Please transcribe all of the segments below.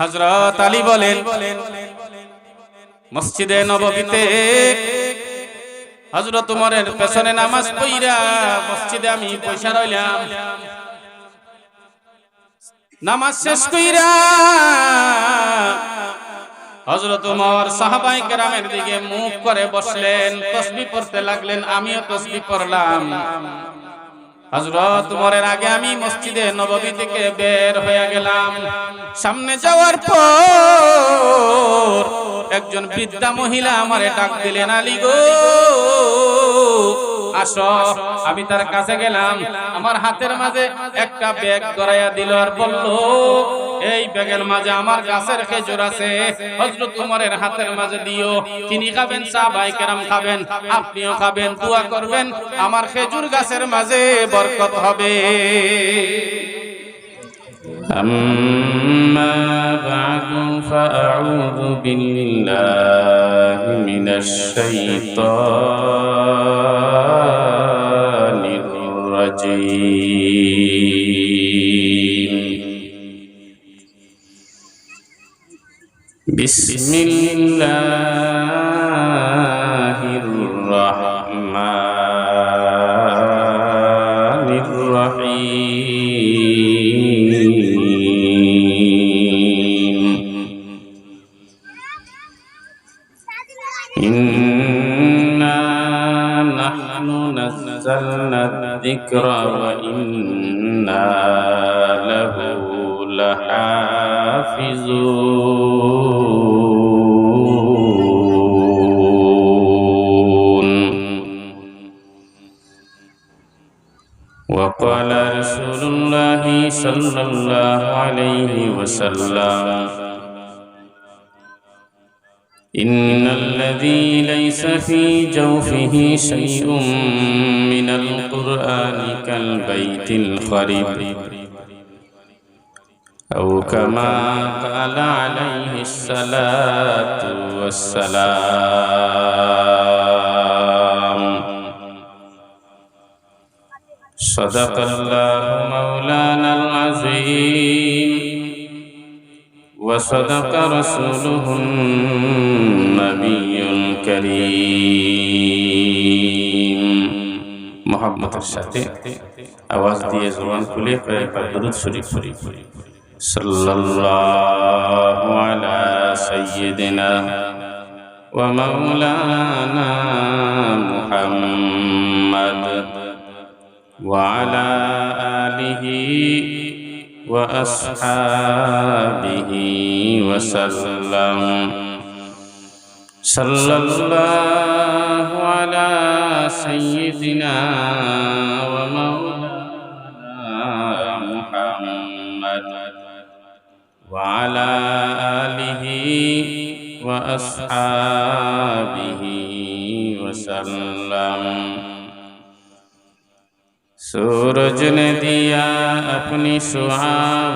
হযরত আলী বলেন, মসজিদে নববীতে হযরত ওমরের পেছনে নামাজ পড়িয়া মসজিদে আমি বসে রইলাম। নামাজ শেষ কইরা হযরত ওমর সাহাবায়ে কেরামের দিকে মুখ করে বসলেন, তাসবিহ পড়তে লাগলেন। আমিও তাসবিহ পড়লাম। হযরত ওমরের আগে আমি মসজিদে নববী থেকে বের হয়ে গেলাম। সামনে যাওয়ার পর একজন বৃদ্ধা মহিলা আমারে ডাক দিলেন, আলী গো আসো। আমি তার কাছে গেলাম, আমার হাতের মাঝে একটা ব্যাগ ধরাইয়া দিল আর বলল, এই ব্যাগের মাঝে আমার গাছের খেজুর আছে, হযরত ওমরের হাতের মাঝে দিও। তিনি খাবেন, সাহাবায়ে কেরাম খাবেন, আপনিও খাবেন, দোয়া করবেন, আমার খেজুর গাছের মাঝে বরকত হবে। أما بعد فأعوذ بالله من الشيطان الرجيم. بسم الله الرحمن الرحيم. إنا نحن نزلنا الذكر وإنا له لحافظون. وقال رسول الله صلى الله عليه وسلم: إن الذي ليس في جوفه شيء من القرآن كالبيت الخرب، أو كما قال عليه الصلاة والسلام. صدق الله مولانا العظيم وصدق رسوله النبي الكريم. محبت الشاطئ आवाज दिए जुबान खुले पर दुरूद शरीफ सल्लल्लाहु अला सय्यिदिना व मौलाना मुहम्मद व अला आलिहि व अस्हाबिहि व सल्लम. सल्लल्लाहु अला सय्यिदिना व मौलाना मुहम्मद व अला आलिहि व अस्हाबिहि व सल्लम. सूरज ने दिया अपनी शुआ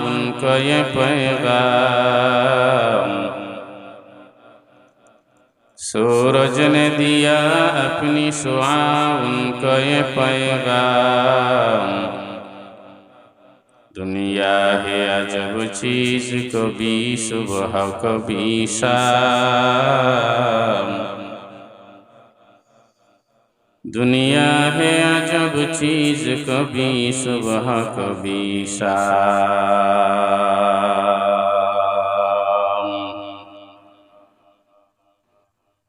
उनको ये पैगाम, सूरज ने दिया अपनी शुआ उनको ये पैगाम. दुनिया है अजब चीज, कभी सुबह कभी शाम. दुनिया है अजब चीज, कभी सुबह कभी शाम.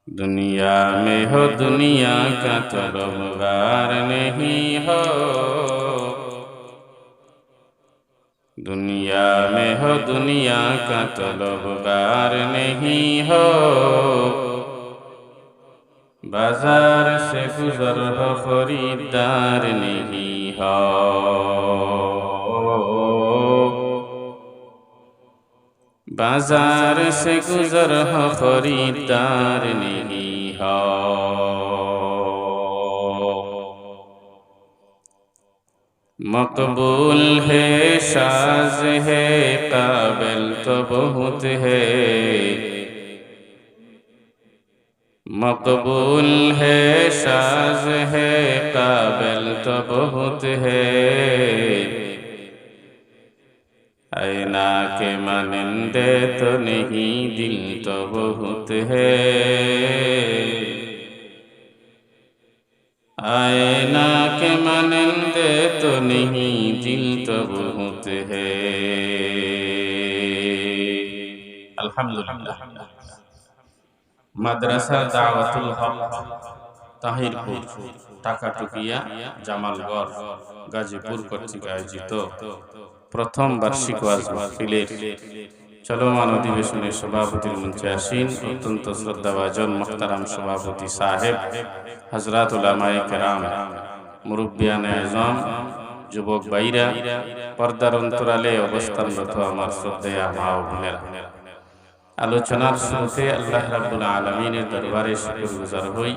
दुनिया में हो दुनिया का तलबगार नहीं हो, दुनिया में हो दुनिया का तलबगार नहीं हो. बाजार से गुजर हो खरीदार नहीं हो, बाजार से गुजर हो खरीदार नहीं हो. मकबूल है साज है काबिल तो बहुत है, मकबूल है साज है काबिल तो बहुत है. आईना के मानिंदे तो नहीं दिल तो बहुत है आईना के मानिंदे तो नहीं दिल तो बहुत है अल्हम्दुलिल्लाह মাদ্রাসা দাওয়াতুল হক তাহিরপুর টাকাটুকিয়া জামালগড় গাজীপুর কর্তৃক আয়োজিত প্রথম বার্ষিক ওয়াজ মাহফিলের চলমান অধিবেশনের সভাপতির মঞ্চে আসীন অত্যন্ত শ্রদ্ধাভাজন মুহতারাম সভাপতি সাহেব হযরত উলামায়ে কেরাম মুরব্বিয়ানে আযম যুবক ভাইরা পর্দার অন্তরালে অবস্থানরত আমার শ্রদ্ধেয় মা ও বোনেরা আলোচনার শুরুতে আল্লাহ রাব্বুল আলামিনের দরবারে শুকরগুজার হই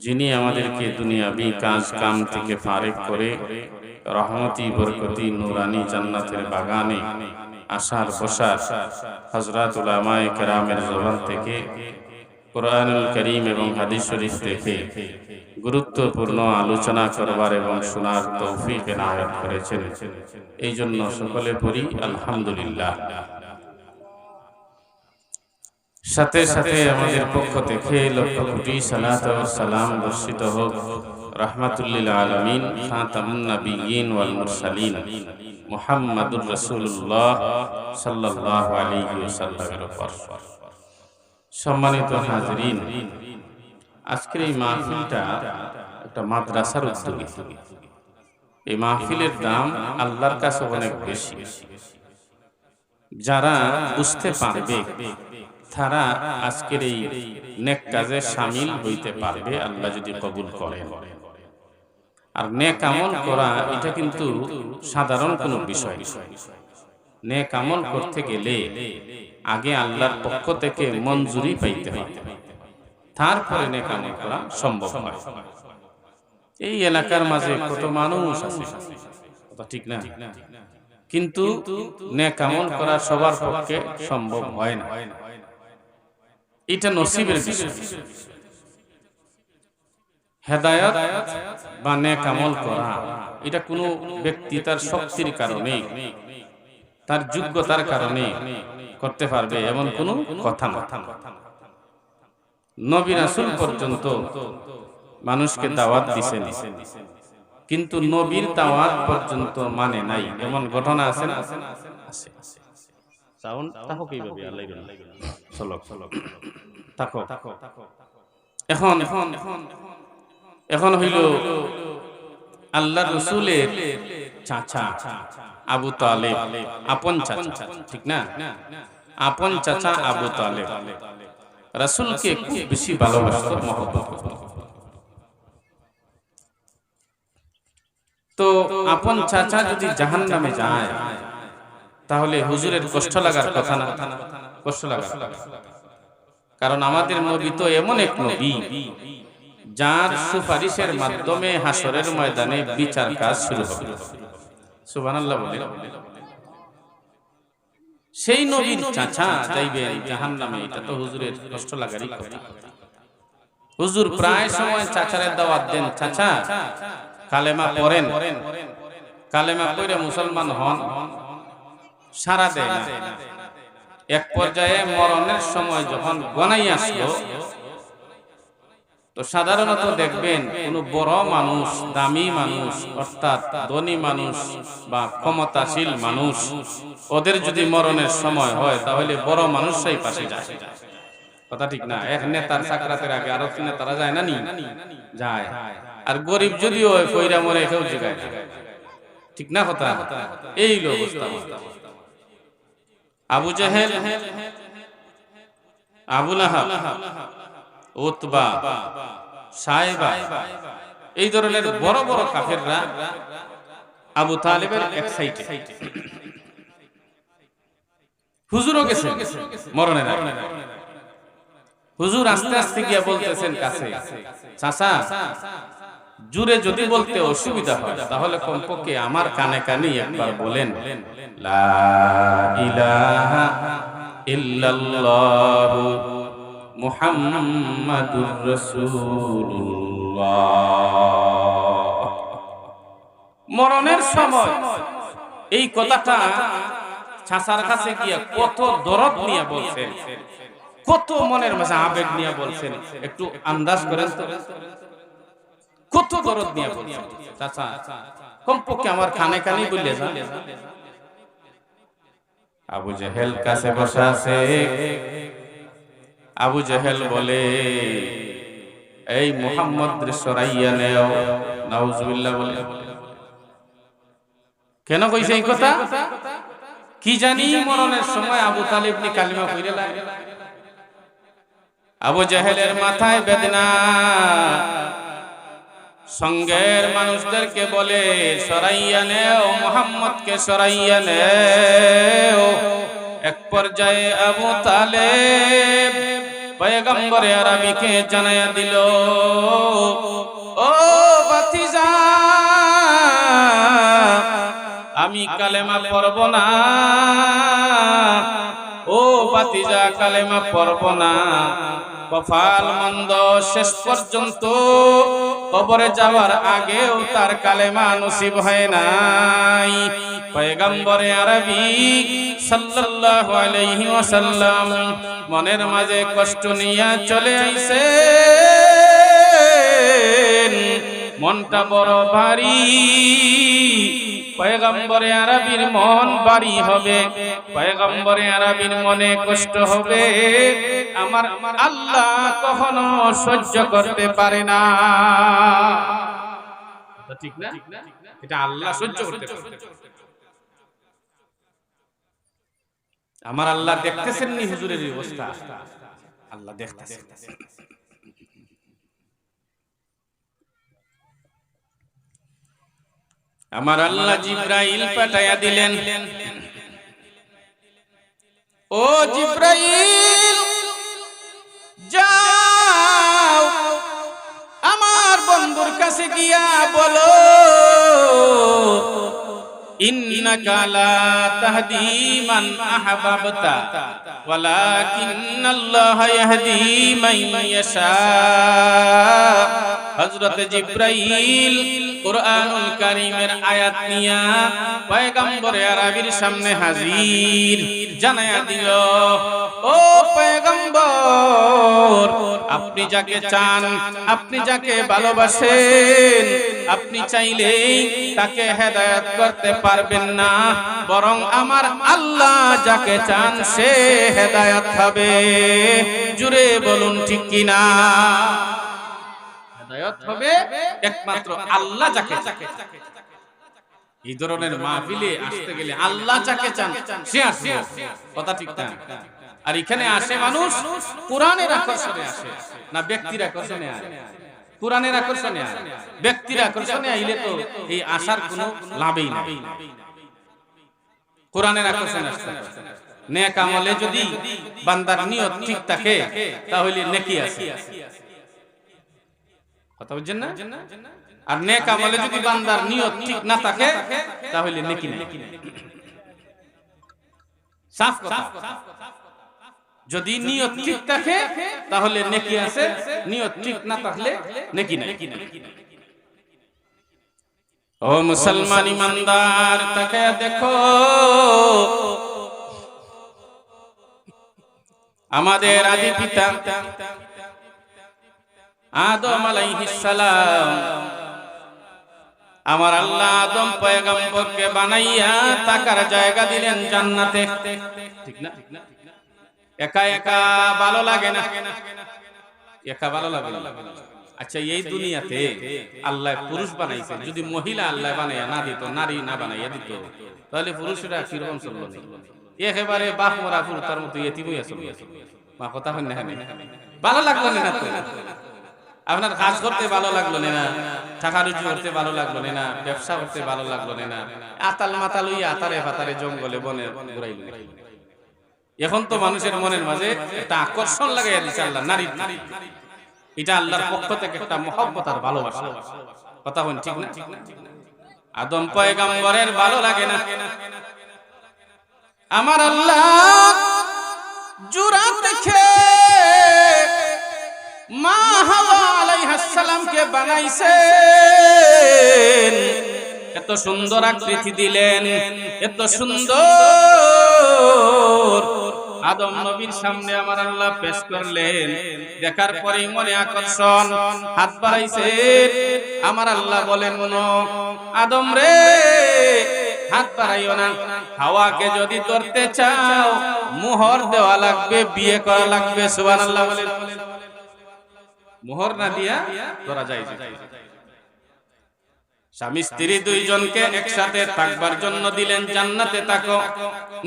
যিনি আমাদেরকে দুনিয়াবি কাজ কাম থেকে ফারেক করে রহমতি বরকতি নূরানি জান্নাতের বাগানে আসার বসার হযরত উলামায়ে কেরামের জবান থেকে কুরআনুল কারীম এবং হাদিস শরীফ থেকে গুরুত্বপূর্ণ আলোচনা করবার এবং শোনার তৌফিক এনায়েত করেছেন এই জন্য সকলে পড়ি আলহামদুলিল্লাহ। সাথে সাথে আমাদের পক্ষ থেকে লক্ষ কোটি সালাত ও সালাম বর্ষিত হোক রাহমাতুল লিল আলামিন খাতামুন নবিয়্যিন ওয়াল মুরসালিন মুহাম্মাদুর রাসূলুল্লাহ সাল্লাল্লাহু আলাইহি ওয়াসাল্লামের উপর। সম্মানিত হাজিরিন, আজকের এই মাহফিলটা একটা মাদ্রাসার উদ্যোগে। এই মাহফিলের দাম আল্লাহর কাছে অনেক বেশি। যারা বুঝতে পারবে তারা আজকের এই নেক কাজে শামিল হইতে পারবে আল্লাহ যদি কবুল করেন। আর নেক আমল করা এটা কিন্তু সাধারণ কোনো বিষয়। নেক আমল করতে গেলে আগে আল্লাহর পক্ষ থেকে মঞ্জুরি পাইতে হয়, তারপরে নেক আমল করা সম্ভব হয়। এই এলাকার মাঝে কত মানুষ আছে, ঠিক না? কিন্তু নেক আমল করা সবার পক্ষে সম্ভব হয় না। এটা নসিবের বিষয়। হেদায়েত বা নেক আমল করা এটা কোনো ব্যক্তি তার শক্তির কারণে তার যোগ্যতার কারণে করতে পারবে এমন কোনো কথা না। নবী রাসূল পর্যন্ত মানুষকে দাওয়াত দিয়েছেন, কিন্তু নবীর দাওয়াত পর্যন্ত মানে নাই এমন ঘটনা আছে না? আছে। সাউন্ড তাহো কিভাবে আল্লাহ চলো তাকো। এখন হইল আল্লাহর রাসূলের চাচা আবু তালেব, আপন চাচা, ঠিক না? আপন চাচা আবু তালেব রাসূলকে খুব বেশি ভালোবাসত, মহব্বত করত। তো আপন চাচা যদি জাহান্নামে যায় তাহলে হুজুরের কষ্ট লাগার কথা না? কষ্ট লাগার, কারণ আমাদের নবী তো এমন এক নবী যার সুপারিশের মাধ্যমে হাসরের ময়দানে বিচার কাজ শুরু হবে। সুবহানাল্লাহ বলে। সেই নবীর চাচা যাইবেন জাহান্নামে, এটা তো হুজুরের কষ্ট লাগারই কথা। হুজুর প্রায় সময় চাচারে দাওয়াত দেন, চাচা কালেমা পড়েন, কালেমা পড়ে মুসলমান হন, সারা দেয় না। এক পর্যায়ে মরণের সময় যখন গনাই আসলো, তো সাধারণত দেখবেন কোন বড় মানুষ, দামি মানুষ, অর্থাৎ ধনী মানুষ বা ক্ষমতাশীল মানুষ, ওদের যদি মরণের সময় হয় তাহলে বড় মানুষরাই পাশে যায়। কথা ঠিক না? এক নেতার সাকরাতের আগে আরো নেতারা যায় না? নি যায়। আর গরিব যদিও কইরা মরে কেউ জায়গায়, ঠিক না? কথা এই অবস্থা। আবু জাহেল, আবু লাহাব, উতবা, সাইবা, এই ধরনের বড় বড় কাফেররা আবু তালেবের এক সাইডে, হুজুরও গেছে মরণের আগে। হুজুর আস্তে আস্তে গিয়া বলতেছেন কাছে, চাচা জুরে যদি বলতে অসুবিধা হয় তাহলে কমপক্ষে আমার কানে কানে একবার বলেন লা ইলাহা ইল্লাল্লাহু মুহাম্মাদুর রাসূলুল্লাহ। মরণের সময় এই কথাটা চাচার কাছে গিয়া কত দরদ নিয়ে বলছেন, কত মনের মাঝে আবেগ নিয়ে বলছেন, একটু আন্দাজ করেন তো কত দরদ নিয়ে বলছেন। চাচা কমপক্ষে আমার কানে কানে বললে যান। আবু জেহেল কাছে বসে আছে। আবু জেহেল বলে, এই মুহাম্মদ সরাইয়া নেও। নাউজুবিল্লাহ বলে। কেন কইছে এই কথা? কি জানি মরণের সময় আবু তালিব নি কালিমা কইরা লাগে। আবু জেহেলের মাথায় বেদনা, সঙ্গের মানুষদেরকে বলে সরাইয়া নেও, মুহাম্মদকে সরাইয়া নেও। এক পর্যায়ে আবু তালেব পয়গম্বরে আরবিকে জানায়া দিল, ও ভাতিজা, আমি কালেমা পড়ব না। ও ভাতিজা, কালেমা পড়ব না। কপাল মন্দ, শেষ পর্যন্ত কবরে যাওয়ার আগেও তার কালেমা নসিব হয় নাই। পয়গম্বরে আরবি সাল্লাল্লাহু আলাইহি ওয়াসাল্লাম মনের মাঝে কষ্ট নিয়ে চলে আইছে। মনটা বড় ভারী। পয়গম্বরে আরবির মন ভারী হবে, পয়গম্বরে আরবির মনে কষ্ট হবে। আমার আল্লাহ কখনো সহ্য করতে পারে না। ঠিক না? এটা আল্লাহ সহ্য করতে পারে। আমার আল্লাহ দেখতেছেন নি হুজুরের অবস্থা? আল্লাহ দেখতেছেন। আমার আল্লাহ জিব্রাইল পাঠায়া দিলেন, ও জিব্রাইল, যাও আমার বন্ধুর কাছে গিয়া বলো, ইন্নাকা লা তাহদি মান আহবাবতা ওয়ালাকিন্নাল্লাহা ইয়াহদি মান ইয়াশা। হযরত জিব্রাইল কুরআনুল কারীমের আয়াত নিয়া পয়গম্বরে আরবির সামনে হাজির, জানায়া দিল, ও পয়গম্বর, আপনি যাকে চান, আপনি যাকে ভালোবাসেন, আপনি চাইলেই তাকে হেদায়েত করতে পারবেন না, বরং আমার আল্লাহ যাকে চান সে হেদায়েত হবে। জুড়ে বলুন ঠিক কিনা? হেদায়েত হবে একমাত্র আল্লাহ যাকে চান। এই ধরনের মাহফিলে আসতে গেলে আল্লাহ যাকে চান সে আসবে, কথা ঠিক না? আর এখানে আসে মানুষ কোরআনের আকর্ষণে আসে না ব্যক্তির আকর্ষণে আসে? কোরআনের আকর্ষণে আসে, ব্যক্তির আকর্ষণে আইলে তো এই আশার কোনো লাভই নাই। কোরআনের আকর্ষণে আসতে নেক আমলে যদি বান্দার নিয়ত ঠিক থাকে তাহলে নেকি আছে, কথা বুঝছেন না? আর নেক আমলে যদি বান্দার নিয়ত ঠিক না থাকে তাহলে নেকি নাই। সাফ কথা। যদি নিয়ত ঠিক থাকে তাহলে নেকি আছে, নিয়ত ঠিক না থাকলে নেকি নাই। ও মুসলমান ইমানদার, তাকে দেখো, আমাদের আদি পিতা আদম আলাইহিস সালাম, আমার আল্লাহ আদম পয়গম্বরকে বানাইয়া থাকার জায়গা দিলেন জান্নাতে, ঠিক না? একা একা ভালো লাগে না, একা ভালো লাগে না। আচ্ছা, এই দুনিয়াতে আল্লাহ পুরুষ বানাইছে, যদি মহিলা আল্লাহ বানাইয়া না দিত, নারী না বানাইয়া দিত, তাহলে পুরুষরা কিরকম চললো? একেবারে বাপ মরা ফুল তার মতো এতিমই আছে। মা কথা হয় না? ভালো লাগলো না তো? আপনার কাজ করতে ভালো লাগলো না, টাকা রুজি করতে ভালো লাগলো না, ব্যবসা করতে ভালো লাগলো না, আতাল মাতাল ওই আতারে ফাতারে জঙ্গলে বনে ঘুরাইল। এখন তো মানুষের মনের মাঝে একটা আকর্ষণ লাগাইয়া দিচ্ছে আল্লাহ নারী। এটা আল্লাহর পক্ষ থেকে একটা মহব্বত আর ভালোবাসা, কথা বলেন ঠিক না? আদম পয়গম্বরের ভালো লাগে না, আমার আল্লাহ জোড়া দেখে মা হাওয়া আলাইহিস সালামকে বানাইছেন। এত সুন্দর আকৃতি দিলেন, এত সুন্দর আদম নবীর সামনে আমার আল্লাহ পেশ করলেন। দেখার পরেই মনে আকর্ষণ, হাত বাড়াইছে। আমার আল্লাহ বলেন, আদম রে হাত বাড়াইও না, হাওয়াকে যদি ধরতে চাও মোহর দেওয়া লাগবে, বিয়ে করা লাগবে। সুবহানাল্লাহ বলেন। মোহর না দিয়া ধরা যায়। স্বামী স্ত্রী দুইজনকে একসাথে থাকবার জন্য দিলেন, জান্নাতে থাকো,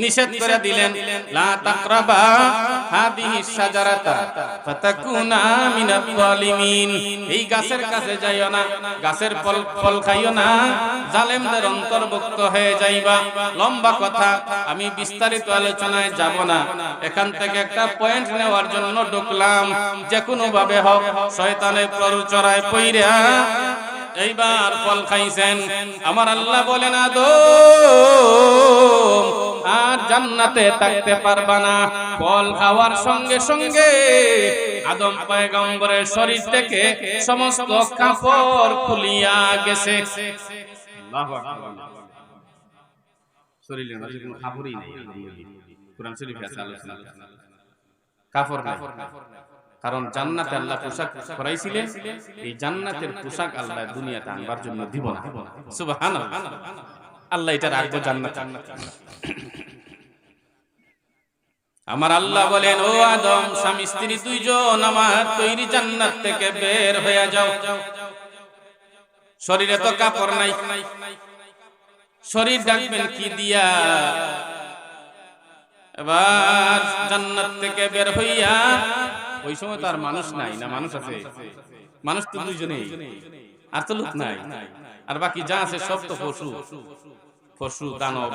নিষেধ করে দিলেন, লা তাকরাবা হাদিহি শাজারাতা ফাতাকুনা মিনাল যালিমিন। এই গাছের কাছে যাইও না, গাছের ফল খাইও না, জালেমদের অন্তর্ভুক্ত হয়ে যাইবা। লম্বা কথা, আমি বিস্তারিত আলোচনায় যাব না। এখান থেকে একটা পয়েন্ট নেওয়ার জন্য ঢুকলাম, যে কোনো ভাবে হোক শয়তানের প্ররোচনায় পইরা এইবার ফল খাইছেন। আমার আল্লাহ বলেন, আদম আর জান্নাতে থাকতে পারবা না। ফল খাওয়ার সঙ্গে সঙ্গে আদম পয়গম্বরের শরীর থেকে সমস্ত কাপড় খুলিয়া গেছে। আল্লাহু আকবার। শরীরে কোনো কাপড়ই নেই। কুরআন শরীফে আছে আলোচনা, কাপড় নাই। কারণ জান্নাতে আল্লাহ পোশাক পরাইছিলেন, এই জান্নাতের পোশাক আল্লাহ দুনিয়াতে আনবার জন্য দিব না। সুবহানাল্লাহ, আল্লাহ এটা রাখবো জান্নাতে। আমার আল্লাহ বলেন, ও আদম, স্বামী স্ত্রী দুইজন আমার তৈরি জান্নাত থেকে বের হয়ে যাও। শরীরে তো কাপড় নাই, শরীর ঢাকবেন কি দিয়া? এবার জান্নাত থেকে বের হইয়া, ওই সময় তো আর মানুষ নাই, না মানুষ আছে? মানুষ তো দুইজনেই, আর তো লোক নাই। আর বাকি যা আছে সব তো পশু, পশু দানব,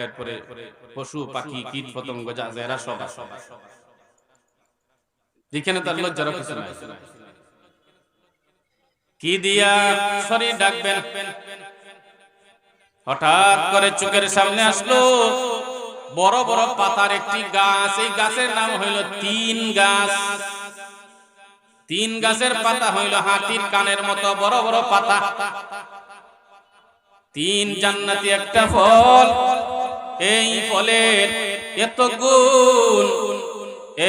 এরপরে পশু পাখি কীট পতঙ্গ যা আছে এরা সব। যেখানে তার লজ্জার কিছু নাই। কি দিয়া শরীর ঢাকবেন? হঠাৎ করে চোখের সামনে আসলো বড় বড় পাতার একটি গাছ। এই গাছের নাম হইল তিন গাছ। তিন গাছের পাতা হইল হাতির কানের মতো বড় বড় পাতা। তিন জান্নাতি একটা ফল। এই ফলের এত গুণ,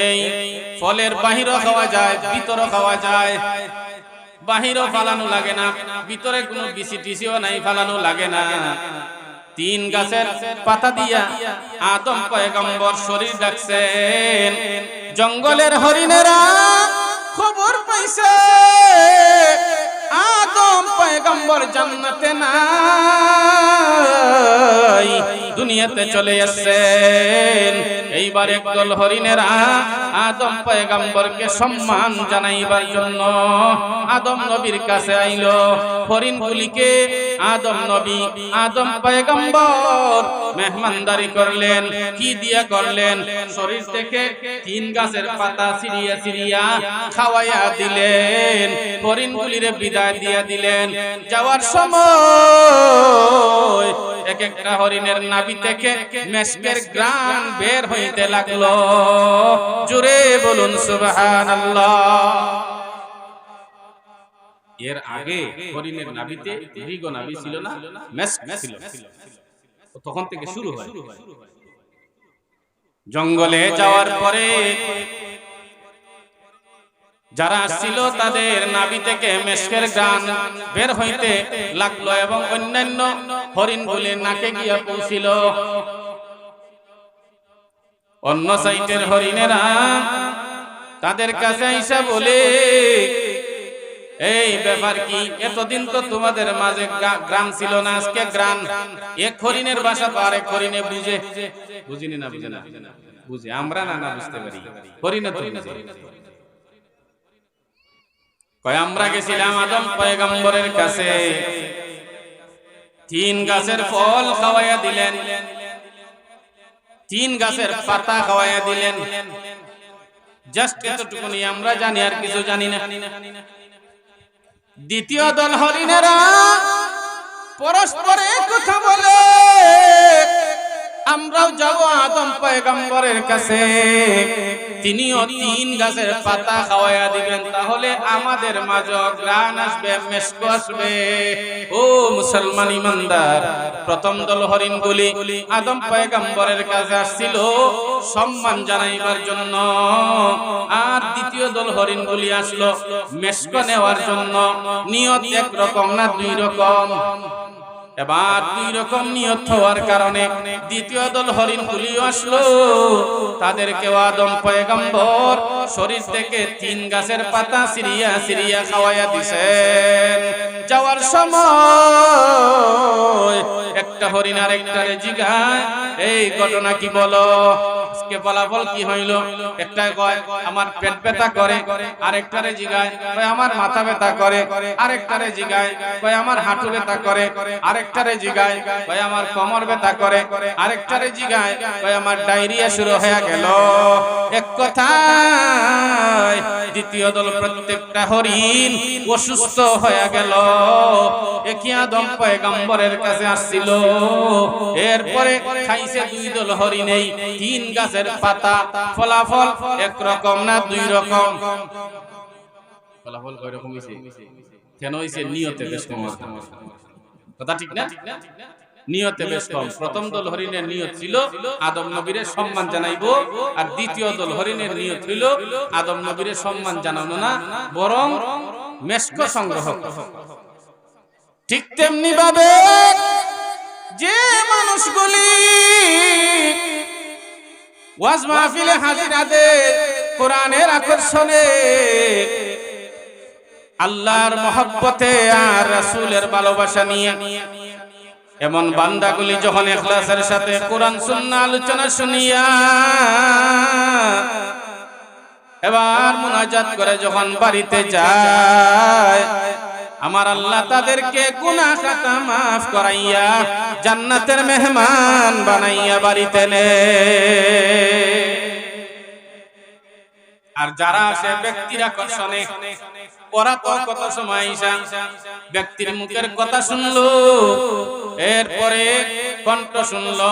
এই ফলের বাহিরও খাওয়া যায়, ভিতরও খাওয়া যায়। বাহিরও ফালানো লাগে না, ভিতরে কোনো বিসি টিসিও নাই, ফালানো লাগে না। তিন গাছের পাতা দিয়া আদম পয়গম্বর শরীর ঢাকছেন। জঙ্গলের হরিণেরা খবর পাইছে আদম পয়গম্বর জান্নাতে নাই, দুনিয়াতে চলে আসছেন। এইবার একদল হরিণেরা আদম পয়গম্বরকে সম্মান জানাইবার জন্য আদম নবীর কাছে আইল। হরিণগুলিকে আদম নবী, আদম পয়গম্বর মেহমানদারি করলেন। কি দিয়া করলেন? শরীর থেকে তিন গাছের পাতা ছিড়িয়া ছিড়িয়া খাওয়াইয়া দিলেন। হরিণগুলিরে বিদায় দিয়া দিলেন। যাওয়ার সময় এক একটা হরিণের নাভি থেকে মেশকের ঘ্রাণ বের হইতে লাগলো। জোরে বলুন সুবহানাল্লাহ। এর আগে হরিণের নাভিতে মৃগ নাভি ছিল না, মেশক ছিল। তখন থেকে শুরু হয়। জঙ্গলে যাওয়ার পরে যারা ছিল তাদের নাভি থেকে মেশকের ঘ্রাণ বের হইতে লাগলো এবং অন্যান্য হরিণগুলির নাকে গিয়া পৌঁছিল। অন্য সাইটের হরিণেরা তাদের কাছে আইসা বলে, এই ব্যাপার কি? এতদিন তো তোমাদের মাঝে গ্রাম ছিল না, আজকে গ্রাম। এক হরিণের ভাষা তো আরেক হরিণে বুঝে। বুঝিনি না? বুঝে না? বুঝে। আমরা না বুঝতে পারি, হরিণে তো বুঝে। কয় আমরা গেছিলাম আদম পয়গম্বরের কাছে, তিন গাছের ফল খাওয়াইয়া দিলেন, তিন গাছের পাতা খাওয়াইয়া দিলেন। জাস্ট এতটুকুনি আমরা জানি, আর কিছু জানি না। দ্বিতীয় দল হরিণেরা পরস্পরে কথা বলে, আমরাও যাব আদম পয়গম্বরের কাছে, তিনিও 3 গাছের পাতা খাওয়ায়া দিবেন, তাহলে আমাদের মাঝে গ্রাণ আসবে, মেশক আসবে। ও মুসলমান ইমানদার, প্রথম দল হরিণগুলি আদম পয়গম্বরের কাছে আসছিল সম্মান জানাইবার জন্য, আর দ্বিতীয় দল হরিণগুলি আসলো মেশক নেওয়ার জন্য। নিয়ত একরকম না 2 রকম? এবার 2 রকম নিয়ত হওয়ার কারণে দ্বিতীয় দল হরিণগুলিও আসলো, তাদেরকেও আদম পয়গম্বর শরীর থেকে 3 গাছের পাতা সিরিয়া সিরিয়া খাওয়াইয়া দিছেন। যাওয়ার সময় একটা হরিণ আরেকটারে জিগায়, এই ঘটনা কি বলো, আজকে ফলাফল কি হইল? একটা কয় আমার পেট ব্যথা করে, আরেকটারে জিগায় কয় আমার মাথা ব্যথা করে, আরেকটারে জিগায় কয় আমার হাঁটু ব্যথা করে, আরেকটারে জিগায় কয় আমার কোমর ব্যথা করে, আরেকটারে জিগায় কয় আমার ডায়রিয়া শুরু হয়ে গেল। এক কথায় দ্বিতীয় দল প্রত্যেকটা হরিণ অসুস্থ হয়ে গেল। একই আদম পয়গম্বরের কাছে আসছিল, এরপরে খাইছে 2 দল হরিণেই 3 গাছের পাতা। ফলাফল একরকম না 2 রকম? ফলাফল কয় রকম হইছে? কেন হইছে? নিয়তে বেশ কম। কথা ঠিক না? নিয়তে বেশ কম। প্রথম দল হরিণের নিয়ত ছিল আদম নবীরে সম্মান জানাইবো, আর দ্বিতীয় দল হরিণের নিয়ত হইল আদম নবীরে সম্মান জানানো না, বরং মেশক সংগ্রহ। ঠিক তেমনি ভাবে যে মানুষগুলি ওয়াজ মাহফিলে হাজির দেয় কোরআনের আকর্ষণে, আল্লাহর মহব্বতে আর রাসূলের ভালোবাসা নিয়ে, এমন বান্দাগুলি যখন ইখলাসের সাথে কোরআন সুন্নাহ আলোচনা শুনিয়া এবার মুনাজাত করে যখন বাড়িতে যায়, আমার আল্লাহ তাদেরকে গুনাহ খাতা মাফ করাইয়া জান্নাতের মেহমান বানাইয়া বাড়িতে নেয়। আর যারা আসে ব্যক্তির আকর্ষণে, ওরা তো কত সময় ঈশা ব্যক্তির মুখের কথা শুনলো, এরপরে কণ্ঠ শুনলো,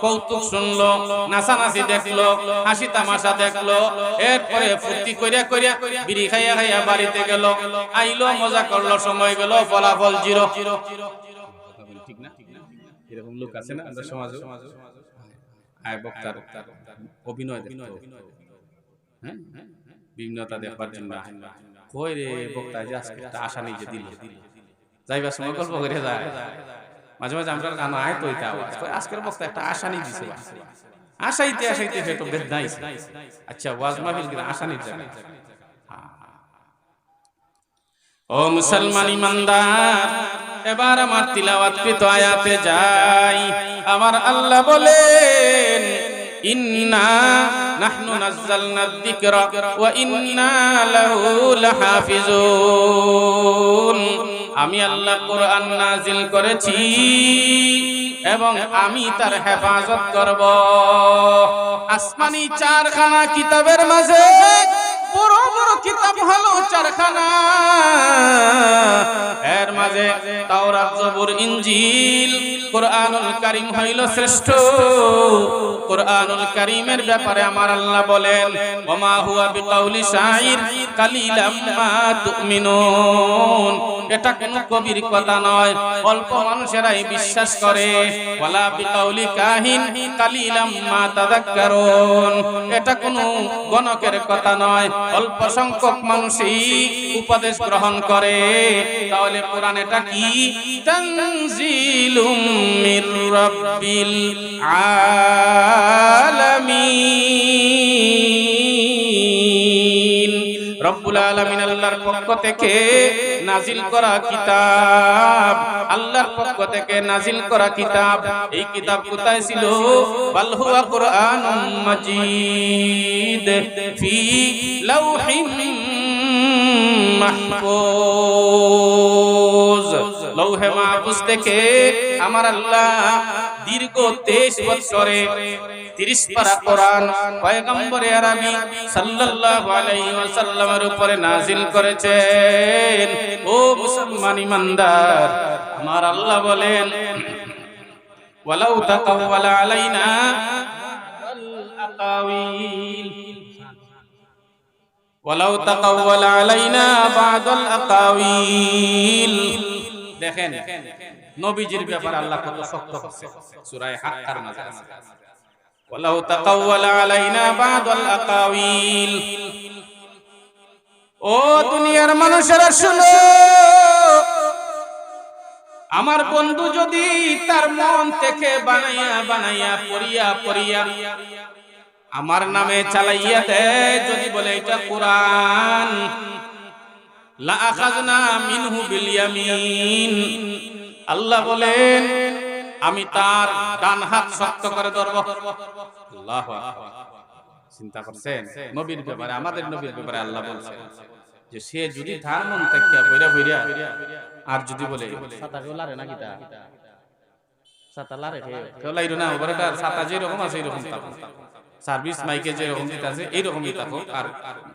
কৌতুক শুনলো, নাচানাচি দেখলো, হাসি তামাশা দেখলো, এরপরে ফুর্তি করিয়া করিয়া বিড়ি খাইয়া খাইয়া বাড়িতে গেল, আইলো, মজা করলো, সময় গেল, ফলাফল 0। ঠিক না? এরকম লোক আছে না আমাদের সমাজে? আয় বক্তার অভিনয় দেখতো, হ্যাঁ, বিভিন্নতা দেখবার জন্য কই রে বক্তা যে আজকে একটা আশা নেই যে দিল, যাইবার সময় গল্প করে যায়, মাঝে মাঝে আমরা গান আয় তো এটা আওয়াজ কই আজকের বক্তা একটা আশা নেই দিছে, আশাইতে আশাইতে তো বেদনাই। আচ্ছা, ওয়াজ মাহফিল কি আশা নেই জায়গা? ও মুসলমান ইমানদার, এবার আমার তিলাওয়াতকৃত আয়াতে যাই। আমার আল্লাহ বলেন, ইন্না নাহনু নাযালনা যিকরা ওয়া ইন্না লাহু লাহাফিজুন। আমি আল্লাহ কোরআন নাজিল করেছি এবং আমি তার হেফাজত করব। আসমানি 4খানা কিতাবের মাঝে বড় বড় কিতাব হলো 4খানা, এর মাঝে তাওরাত, জবুর, ইনজিল, কোরআনুল কারীম হইল শ্রেষ্ঠ। কোরআনুল কারীমের ব্যাপারে আমার আল্লাহ বলেন, ওমা হুয়া বিকাউলি শাইর কালিলাম মা তুমিনুন। এটা কোনো কবির কথা নয়, অল্প মানুষেরাই বিশ্বাস করে। ওয়ালা বিকাউলি কাহিন কালিলাম মা তাযাক্কারুন। এটা কোনো গণকের কথা নয়, অল্প সংখ্যক মানুষই উপদেশ গ্রহণ করে। তাহলে কোরআন এটা কি? তানজিলুম মির রাব্বিল আলামিন। রব্বুল আলামিন আল্লাহর পক্ষ থেকে নাজিল করা কিতাব, আল্লাহর পক্ষ থেকে নাজিল করা কিতাব। এই কিতাব কোথায় ছিল? বাল হুয়া কুরআনুম মাজিদ ফি লাউহিন মাহফুজ। লৌহে মাহফুজ থেকে আমার আল্লাহ দীর্ঘ 23 বছরে 30 পারা কোরআন পয়গম্বরে আরবি সাল্লাল্লাহু আলাইহি ওয়াসাল্লামের উপরে নাজিল করেছেন। ও মুসলমান ইমানদার, আমার আল্লাহ বলেন, ওয়ালাউ তাকাওয়ালা আলাইনা আকাওয়িল ওয়ালাউ তাকাওয়ালা আলাইনা বা'দাল আকাওয়িল। দেখেন নবীজির ব্যাপারে আল্লাহ কত শক্ত করছে সূরা হাক্কার মাঝে আছে, ওয়ালাউ তাকাওয়ালা আলাইনা বা'দাল আকাওয়িল। ও দুনিয়ার মানুষেরা শুনো, আমার বন্ধু যদি তার মন থেকে বানাইয়া বানাইয়া পড়িয়া পড়িয়া আমার নামে চালাইয়া দেয়, যদি বলে এটা কোরআন, লা আখাযনা মিনহু বিল ইয়ামিন, আল্লাহ বলেন আমি তার ডান হাত শক্ত করে ধরব। আল্লাহু আকবার। চিন্তা করছেন নবীর ব্যাপারে, আমাদের নবীর ব্যাপারে আল্লাহ বলছেন যে সে যদি তার মন থেকে বইরা বইরা আর যদি বলে ছাতা লারে না কিটা ছাতা লারে কেউ লাইরো না, ওপরেটা ছাতা যেরকম আছে এরকম থাকো, সার্ভিস মাইকে যেরকম দিতে আছে এইরকমই থাকো, আর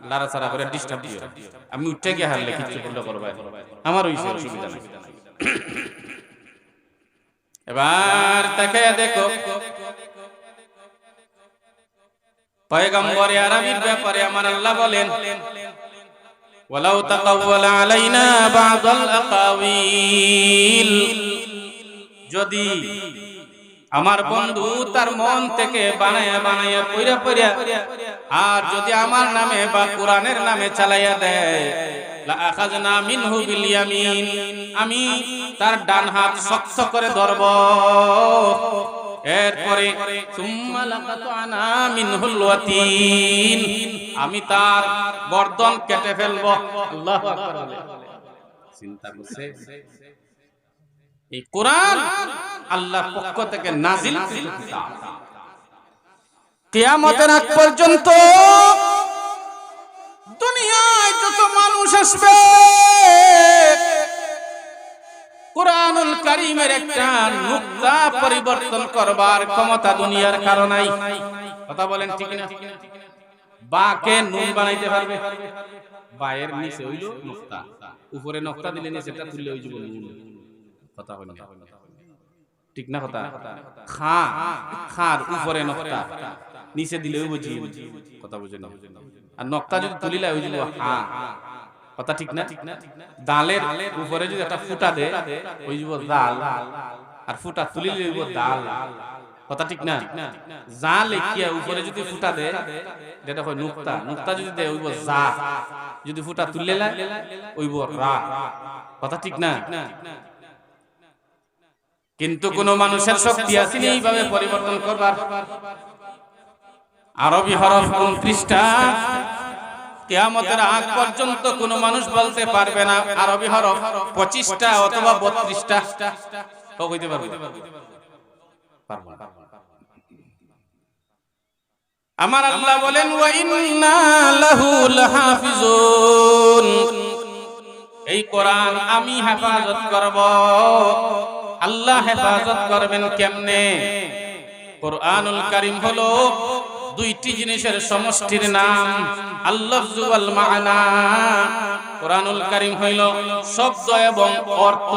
লাড়াচাড়া করে ডিস্টার্ব দিও, আমি উঠে গিয়ে হারলে কিছু বলতে করবো, আমার ওই অসুবিধা নাই। এবার তাকে দেখো পয়গম্বর আরবির ব্যাপারে আমার আল্লাহ বলেন ওয়ালাউ তাকাওয়ালা আলাইনা বা'দাল আকাওয়িল, যদি আমার বন্ধু তার মন থেকে বানায়া বানায়া পয়রা পয়রা আর যদি আমার নামে বা কোরআনের নামে চালাইয়া দেয়, লা আখাযনা মিনহু বিল ইয়ামিন, আমি তার ডান হাত শক্ত করে ধরব, এরপরে সুম্মা লাকাতআনা মিনহুল ওয়াতিন, আমি তার গর্দন কেটে ফেলব। আল্লাহু আকবার। চিন্তা করছে এই কোরআন আল্লাহর পক্ষ থেকে নাজিল কিতাব, কিয়ামতের আগ পর্যন্ত দুনিয়ায় যত মানুষ আসবে কুরআনুল কারীমের একটা নুকতা পরিবর্তন করবার ক্ষমতা দুনিয়ার কারো নাই। কথা বলেন ঠিক না? বাকে নুন বানাইতে পারবে, বায়ের নিচে হইল নুকতা, উপরে নুকতা দিলে নিচেটা তুললে হই যাব নুন। কথা হয় না ঠিক না? কথা খা খার উপরে নুকতা, নিচে দিলে হইব জি। কথা বুঝেন? আর নুকতা যদি তুলিলা হই যাব হা। কথা ঠিক না? ডালের উপরে যদি একটা ফুটা দে হই যাব ডাল, আর ফুটা তুলিলে হইব ডাল। কথা ঠিক না? যা লেখিয়া উপরে যদি ফুটা দে যেটা হয় নুকতা, নুকতা যদি দে হইব যা, যদি ফুটা তুলিলা হইব রা। কথা ঠিক না? কিন্তু কোন মানুষের শক্তি আছে এইভাবে পরিবর্তন করবার? আরবি হরফ 29টা, কিয়ামতের আগ পর্যন্ত কোন মানুষ বলতে পারবে না আরবি হরফ 25টা অথবা 32টা। তো কইতে পারবে? পারবে না। আমার আল্লাহ বলেন ওয়া ইন্না লাহু লাহাফিজুন, এই কোরআন আমি হেফাজত করব। আল্লাহ হেফাজত করবেন কেমনে? কোরআনুল কারীম হলো দুইটি জিনিসের সমষ্টির নাম, আল-লাফজু ওয়াল মা'না। কোরআনুল কারীম হইল শব্দ এবং অর্থ,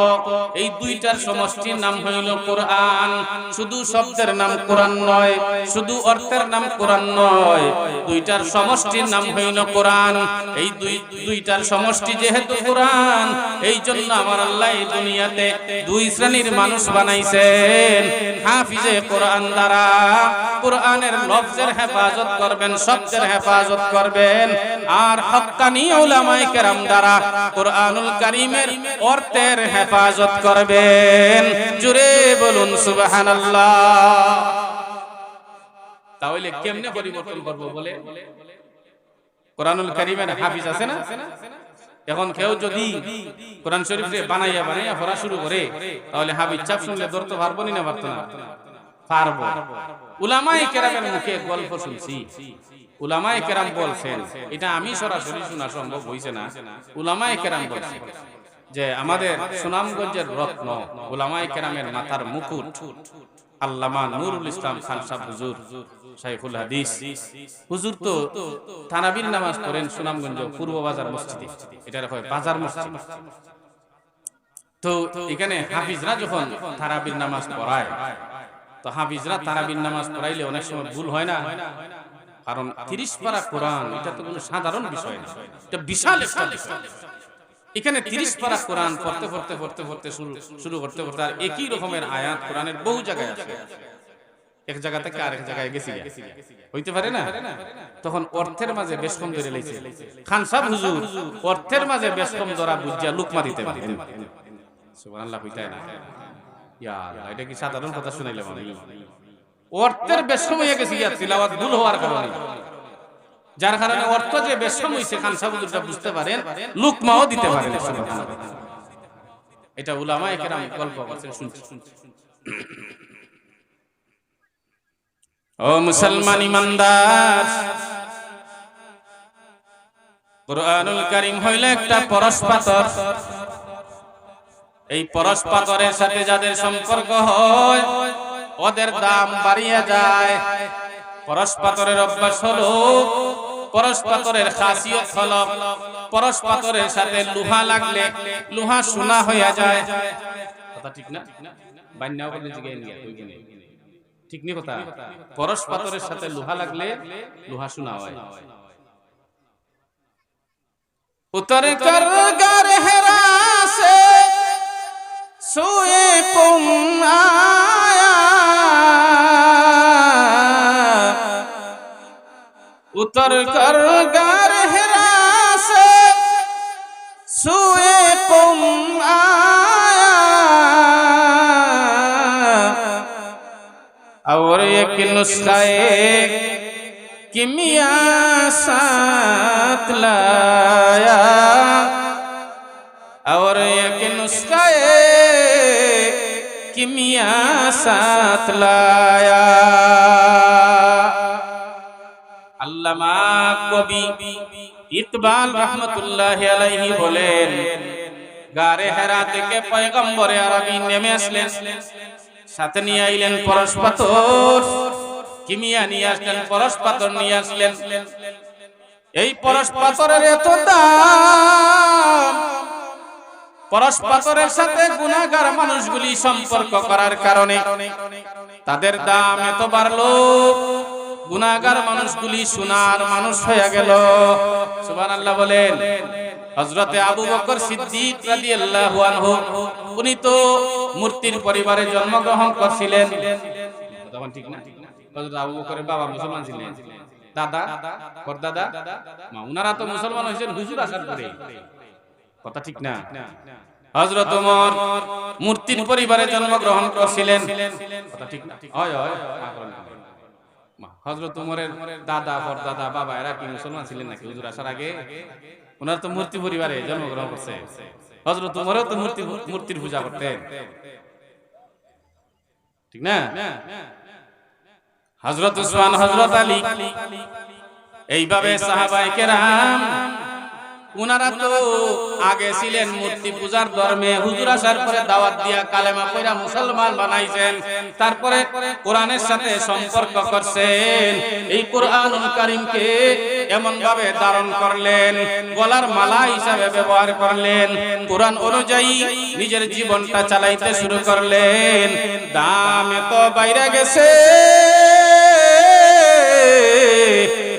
এই দুইটার সমষ্টির নাম হইল কোরআন। শুধু শব্দের নাম কোরআন নয়, শুধু অর্থের নাম কোরআন নয়, দুইটার সমষ্টির নাম হইল কোরআন। এই দুইটার সমষ্টি যেহেতু কোরআন, এই জন্য আমার আল্লাহ এই দুনিয়াতে দুই শ্রেণীর মানুষ বানাইছেন। হাফিজে কোরআন দ্বারা কোরআনের লফজের হেফাজত করবেন, শব্দের হেফাজত করবেন, আর হক্কানি উলামায়ে কেরাম দ্বারা কোরআনুল কারীমের অর্থের হেফাজত করবেন। জোরে বলুন সুবহানাল্লাহ। তাহলে কেমনে পরিবর্তন করব বলে? কোরআনুল কারীমের হাফিজ আছে না? এখন কেউ যদি কোরআন শরীফে বানাইয়া বানাইয়া পড়া শুরু করে, তাহলে হাফিজ চাপ শুনলে ধরতে পারবো না? পারতো না? পারবো। উলামায়ে কেরামের মুখে গল্প শুনছি, উলামায়ে কেরাম বলছেন, এটা আমি সরাসরি শোনা সম্ভব হইছে না, উলামায়ে কেরাম বলছেন যে আমাদের সুনামগঞ্জের রত্ন, উলামায়ে কেরামের মাথার মুকুট আল্লামা নুরুল ইসলাম খান সাহেব হুজুর, শাইখুল হাদিস হুজুর তো তারাবির নামাজ পড়েন সুনামগঞ্জ পূর্ব বাজার মসজিদে, এটা হয় বাজার মসজিদ। তো এখানে হাফিজরা যখন তারাবির নামাজ পড়ায়, তো হাফিজরা তারাবির নামাজ পড়াইলে অনেক সময় ভুল হয় না, কারণ 30 পারা কোরআন এটা তো কোনো সাধারণ বিষয় না, এটা বিশাল একটা বিষয়। এখানে 30 পারা কোরআন পড়তে পড়তে পড়তে পড়তে শুরু করতে করতে আর একই রকমের আয়াত কোরআনের বহু জায়গায় আছে, এক জায়গা থেকে আরেক জায়গায় গেছি হইতে পারে না। তখন অর্থের মাঝে বেশ কম ধরে লাইছে খান সাহেব হুজুর, অর্থের মাঝে বেশ কম ধরা বুঝিয়া লুকমা দিতে পারেন। সুবহানাল্লাহ হইতায় না ইয়া আল্লাহ, এটা কি সাধারণ কথা শুনাইলাম আমি? অর্থের বেশ কম হয়ে গেছে ইয়া তিলাওয়াত ভুল হওয়ার কারণে, যার কারণে অর্থ যে বেশ কম হইছে খান সাহেব হুজুরটা বুঝতে পারেন, লুকমাও দিতে পারেন। সুবহানাল্লাহ, এটা উলামায়ে কেরাম গল্প করছেন শুনছি। ও মুসলমান ইমানদার, কুরআনুল কারীম হইল একটা পরশ পাথর। এই পরশ পাথরের সাথে যাদের সম্পর্ক হয় ওদের দাম বাড়িয়ে যায়। পরশ পাথরের অভ্যাস হলো, পরশ পাথরের খাসিয়ত হলো, পরশ পাথরের সাথে লোহা লাগলে লোহা সোনা হয়ে যায়। কথা ঠিক না? বান্যাও বলে জিগাই নিয়া কইবনে ঠিক নি কথা? পরশ পাথরের সাথে লোহা লাগলে লোহা সোনা হয়। উতর কর গর হেরা সে সোয়ে কুম আয়া, উতর কর গর হেরা সে সোয়ে কুম आया और एक नुस्खे किमिया साथ लाया, और एक नुस्खे किमिया साथ लाया। अल्लामा कवि ইকবাল রাহমাতুল্লাহি আলাইহি বলেন, গারে হেরা থেকে পয়গম্বরে আরবি নেমে আসলেন, সাথে নিয়ে আইলেন পরশ পাথর, কিমিয়া নিয়ে আসলেন, পরশ পাথর নিয়ে আসলেন। এই পরশ পাথরের এত দাম, পরশ পাথরের সাথে গুনাহগার মানুষগুলি সম্পর্ক করার কারণে তাদের দাম এত বাড়লো, গুনাহগার মানুষগুলি সোনার মানুষ হয়ে গেল। সুবহানাল্লাহ বলেন। হযরতে আবু বকর সিদ্দিক রাদিয়াল্লাহু আনহু, উনি তো মূর্তির পরিবারে জন্মগ্রহণ করেছিলেন, তখন ঠিক না? হযরত আবু বকরের বাবা মুসলমান ছিলেন, দাদা পরদাদা মা উনারা তো মুসলমান হয়েছেন হুজুর আসার পরে, কথা ঠিক না? হযরত ওমর মূর্তির পরিবারে জন্মগ্রহণ করেছিলেন, কথা ঠিক না? হয় হয়। হযরত ওমরের দাদা পরদাদা বাবা এরা কি মুসলমান ছিলেন নাকি হুজুর আসার আগে? ওনারা তো মূর্তি পরিবারে জন্মগ্রহণ করছে। হযরত ওমরও তো মূর্তির পূজা করতেন, ঠিক না? হযরত উসমান, হযরত আলী, এইভাবে সাহাবায়ে কেরাম উনারা তো আগে ছিলেন মূর্তি পূজার ধর্মে, হুজুর আসার পরে দাওয়াত দিয়া কালেমা পড়া মুসলমান বানাইছেন, তারপরে কোরআনের সাথে সম্পর্ক করছেন। এই কোরআনুল কারীমকে এমন ভাবে ধারণ করলেন, গলার মালা হিসাবে ব্যবহার করলেন, কোরআন অনুযায়ী নিজের জীবনটা চালাইতে শুরু করলেন। দাম এত বাইরে গেছে,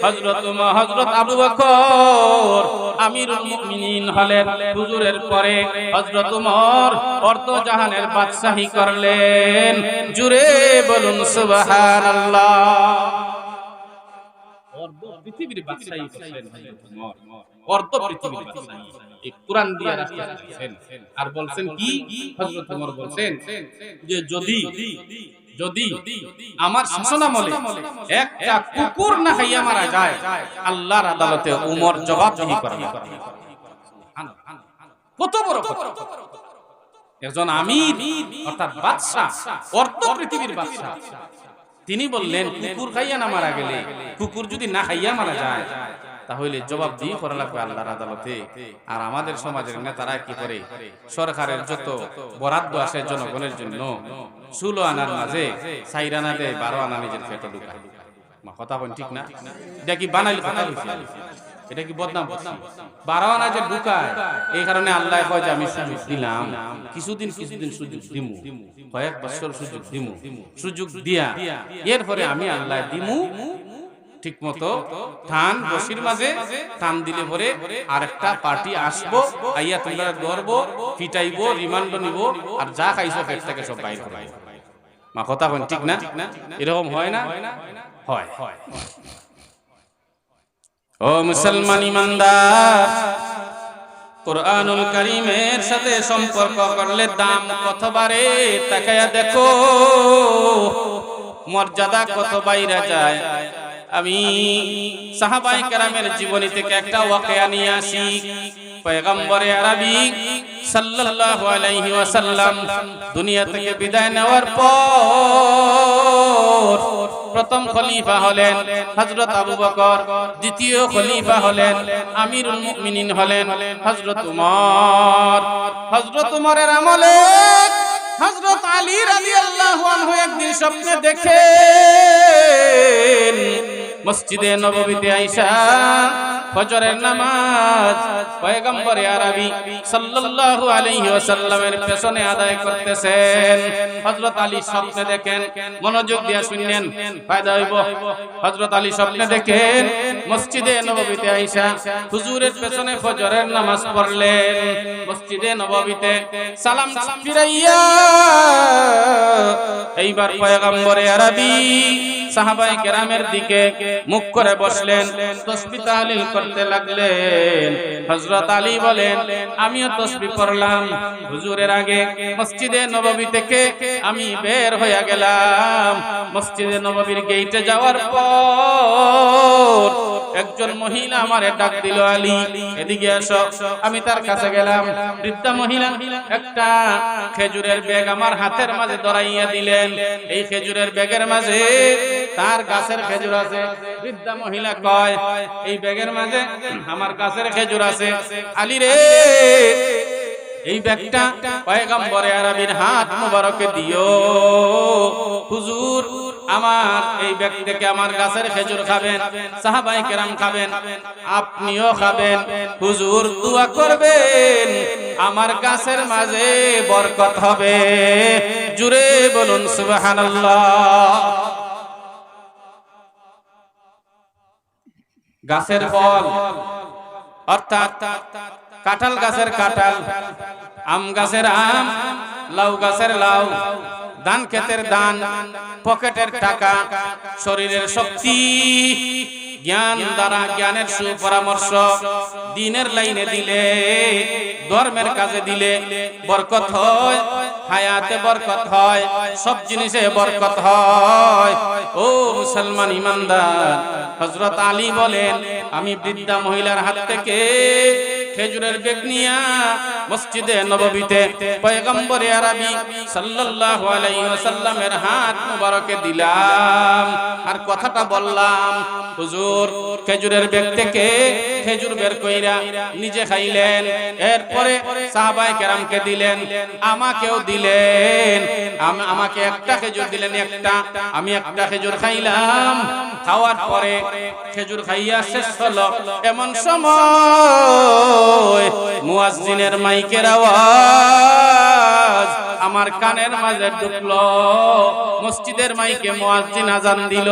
হযরত আবু বকর আমিরুল মুমিনিন হলেন, হুজুরের পরে হযরত ওমর অর্ধ জাহানের বাদশাহী করলেন। জুরে বলুন সুবহানাল্লাহ। অর্ধ পৃথিবীর বাদশাহী করলেন হযরত ওমর, অর্ধ পৃথিবীর বাদশাহী এই কোরআন দিয়ে রাস্তা দিয়েছেন। আর বলছেন কি? হযরত ওমর বলছেন যে যদি আমার শাসনামলে একটা কুকুর না খাইয়া মারা যায়, আল্লাহর আদালতে উমর জবাবদিহি করবে। কত বড় কথা! একজন আমির অর্থাৎ বাদশা, অর্ধ পৃথিবীর বাদশা, তিনি বললেন কুকুর খাইয়া না মারা গেলে, কুকুর যদি না খাইয়া মারা যায় তাহলে জবাবদিহি করা লাগবে আল্লাহর আদালতে। আর আমাদের সমাজের নেতারা কি করে? সরকারের যত বরাদ্দ আসে জনগণের জন্য 16 আনার মাঝে 4 আনা দেয়, 12 আনা নিজের পেটে ঢুকায়। কথা বলেন ঠিক না? এটা কি বানাইল কথা হইছে? এটা কি বদনাম করছি? 12 আনা যে ঢুকায়, এই কারণে আল্লাহ কয় যে আমি সুযোগ দিলাম, কিছুদিন সুযোগ দিমু, কয়েক বছর সুযোগ দিমু, সুযোগ দিয়া এরপরে আমি আল্লাহ দিমু ঠিক মতো টান বসির মাঝে টান দিলে পরে আরেকটা পার্টি আসবো, আইয়া তোমরা ধরব, পিটাইবো, রিমান্ড নিব, আর যা খাইছো পেট থেকে সব বাইর করাই। মা কথা বলেন ঠিক না? এরকম হয় না? হয়। ও মুসলমান ইমানদার, কুরআনুল কারীমের সাথে সম্পর্ক করলে দাম কত বাড়ে তাকায়া দেখো, মর্যাদা কত বাইরে যায়। আমি সাহাবায়ে কেরামের জীবনী থেকে একটা ওয়াকিয়া নিয়ে আসি। পয়গম্বরে আরবি সাল্লাল্লাহু আলাইহি ওয়াসাল্লাম দুনিয়া থেকে বিদায় নেওয়ার পর প্রথম খলিফা হলেন হযরত আবু বকর, দ্বিতীয় খলিফা হলেন আমিরুল মুমিনিন হলেন হযরত উমর। হযরত উমরের আমলে হযরত আলী রাদিয়াল্লাহু আনহু একদিন স্বপ্নে দেখেন মসজিদে নববীতে আয়েশা ফজরের নামাজ পয়গম্বরে আরবি সাল্লাল্লাহু আলাইহি ওয়াসাল্লামের পেছনে আদায় করতেছেন। হযরত আলী স্বপ্নে দেখেন, মনোযোগ দিয়ে শুনেন, ফায়দা হইব। হযরত আলী স্বপ্নে দেখেন মসজিদে নববীতে আয়েশা হুজুরের পেছনে ফজরের নামাজ পড়লেন। মসজিদে নববীতে সালাম ফিরাইয়া এইবার পয়গম্বরে আরবি সাহাবায়ে কেরামের দিকে মুখ করে বসলেন, তাসবিহ তাহলিল করতে লাগলেন। হযরত আলী বলেন, আমিও তাসবিহ পড়লাম। হুজুরের আগে মসজিদে নববী থেকে আমি বের হয়ে গেলাম। মসজিদে নববীর গেটে যাওয়ার পর একজন মহিলা আমারে ডাক দিল, আলী এদিকে আসো। আমি তার কাছে গেলাম। বৃদ্ধা মহিলা একটা খেজুরের ব্যাগ আমার হাতের মাঝে ধরাইয়া দিলেন। এই খেজুরের ব্যাগের মাঝে তার গাছের খেজুর আছে। বৃদ্ধা মহিলা কয়, এই ব্যাগের মাঝে আমার গাছের খেজুর আছে। আলী রে, এই ব্যাগটা পয়গম্বরে আরবির হাত মোবারকে দিও। হুজুর আমার এই ব্যাগ থেকে আমার গাছের খেজুর খাবেন, সাহাবায়ে কেরাম খাবেন, আপনিও খাবেন। হুজুর দোয়া করবেন আমার গাছের মাঝে বরকত হবে। জুড়ে বলুন সুবহানাল্লাহ। গাছের ফল অর্থাৎ কাঁঠাল গাছের কাঁঠাল, আম গাছের আম, লাউ গাছের লাউ, ধান ক্ষেতের ধান, পকেটের টাকা, শরীরের শক্তি, জ্ঞান দ্বারা জ্ঞানের সুপরামর্শ দ্বীনের লাইনে দিলে, ধর্মের কাজে দিলে বরকত হয়, হায়াতে বরকত হয়, সব জিনিসে বরকত হয়। ও মুসলমান ইমানদার, হযরত আলী বলেন, আমি বৃদ্ধা মহিলার হাত থেকে খেজুরের বেগ নিয়া মসজিদে নববীতে পয়গম্বরে আরবি সাল্লাল্লাহু আলাইহি ওয়াসাল্লামের হাত মুবারকে দিলাম আর কথাটা বললাম, হুজুর খেজুরের বেগ থেকে খেজুর বের কইরা নিজে খাইলেন, এরপরে সাহাবায়ে কেরামকে দিলেন, আমাকেও দিলেন। আমাকে একটা খেজুর দিলেন, একটা, আমি একটা খেজুর খাইলাম। খাওয়ার পরে খেজুর খাইয়া শেষ হলো, এমন সময় মুয়াজ্জিনের মাইকের আওয়াজ আমার কানের মাঝে ঢুকলো। মসজিদের মাইকে মুয়াজ্জিন আযান দিল,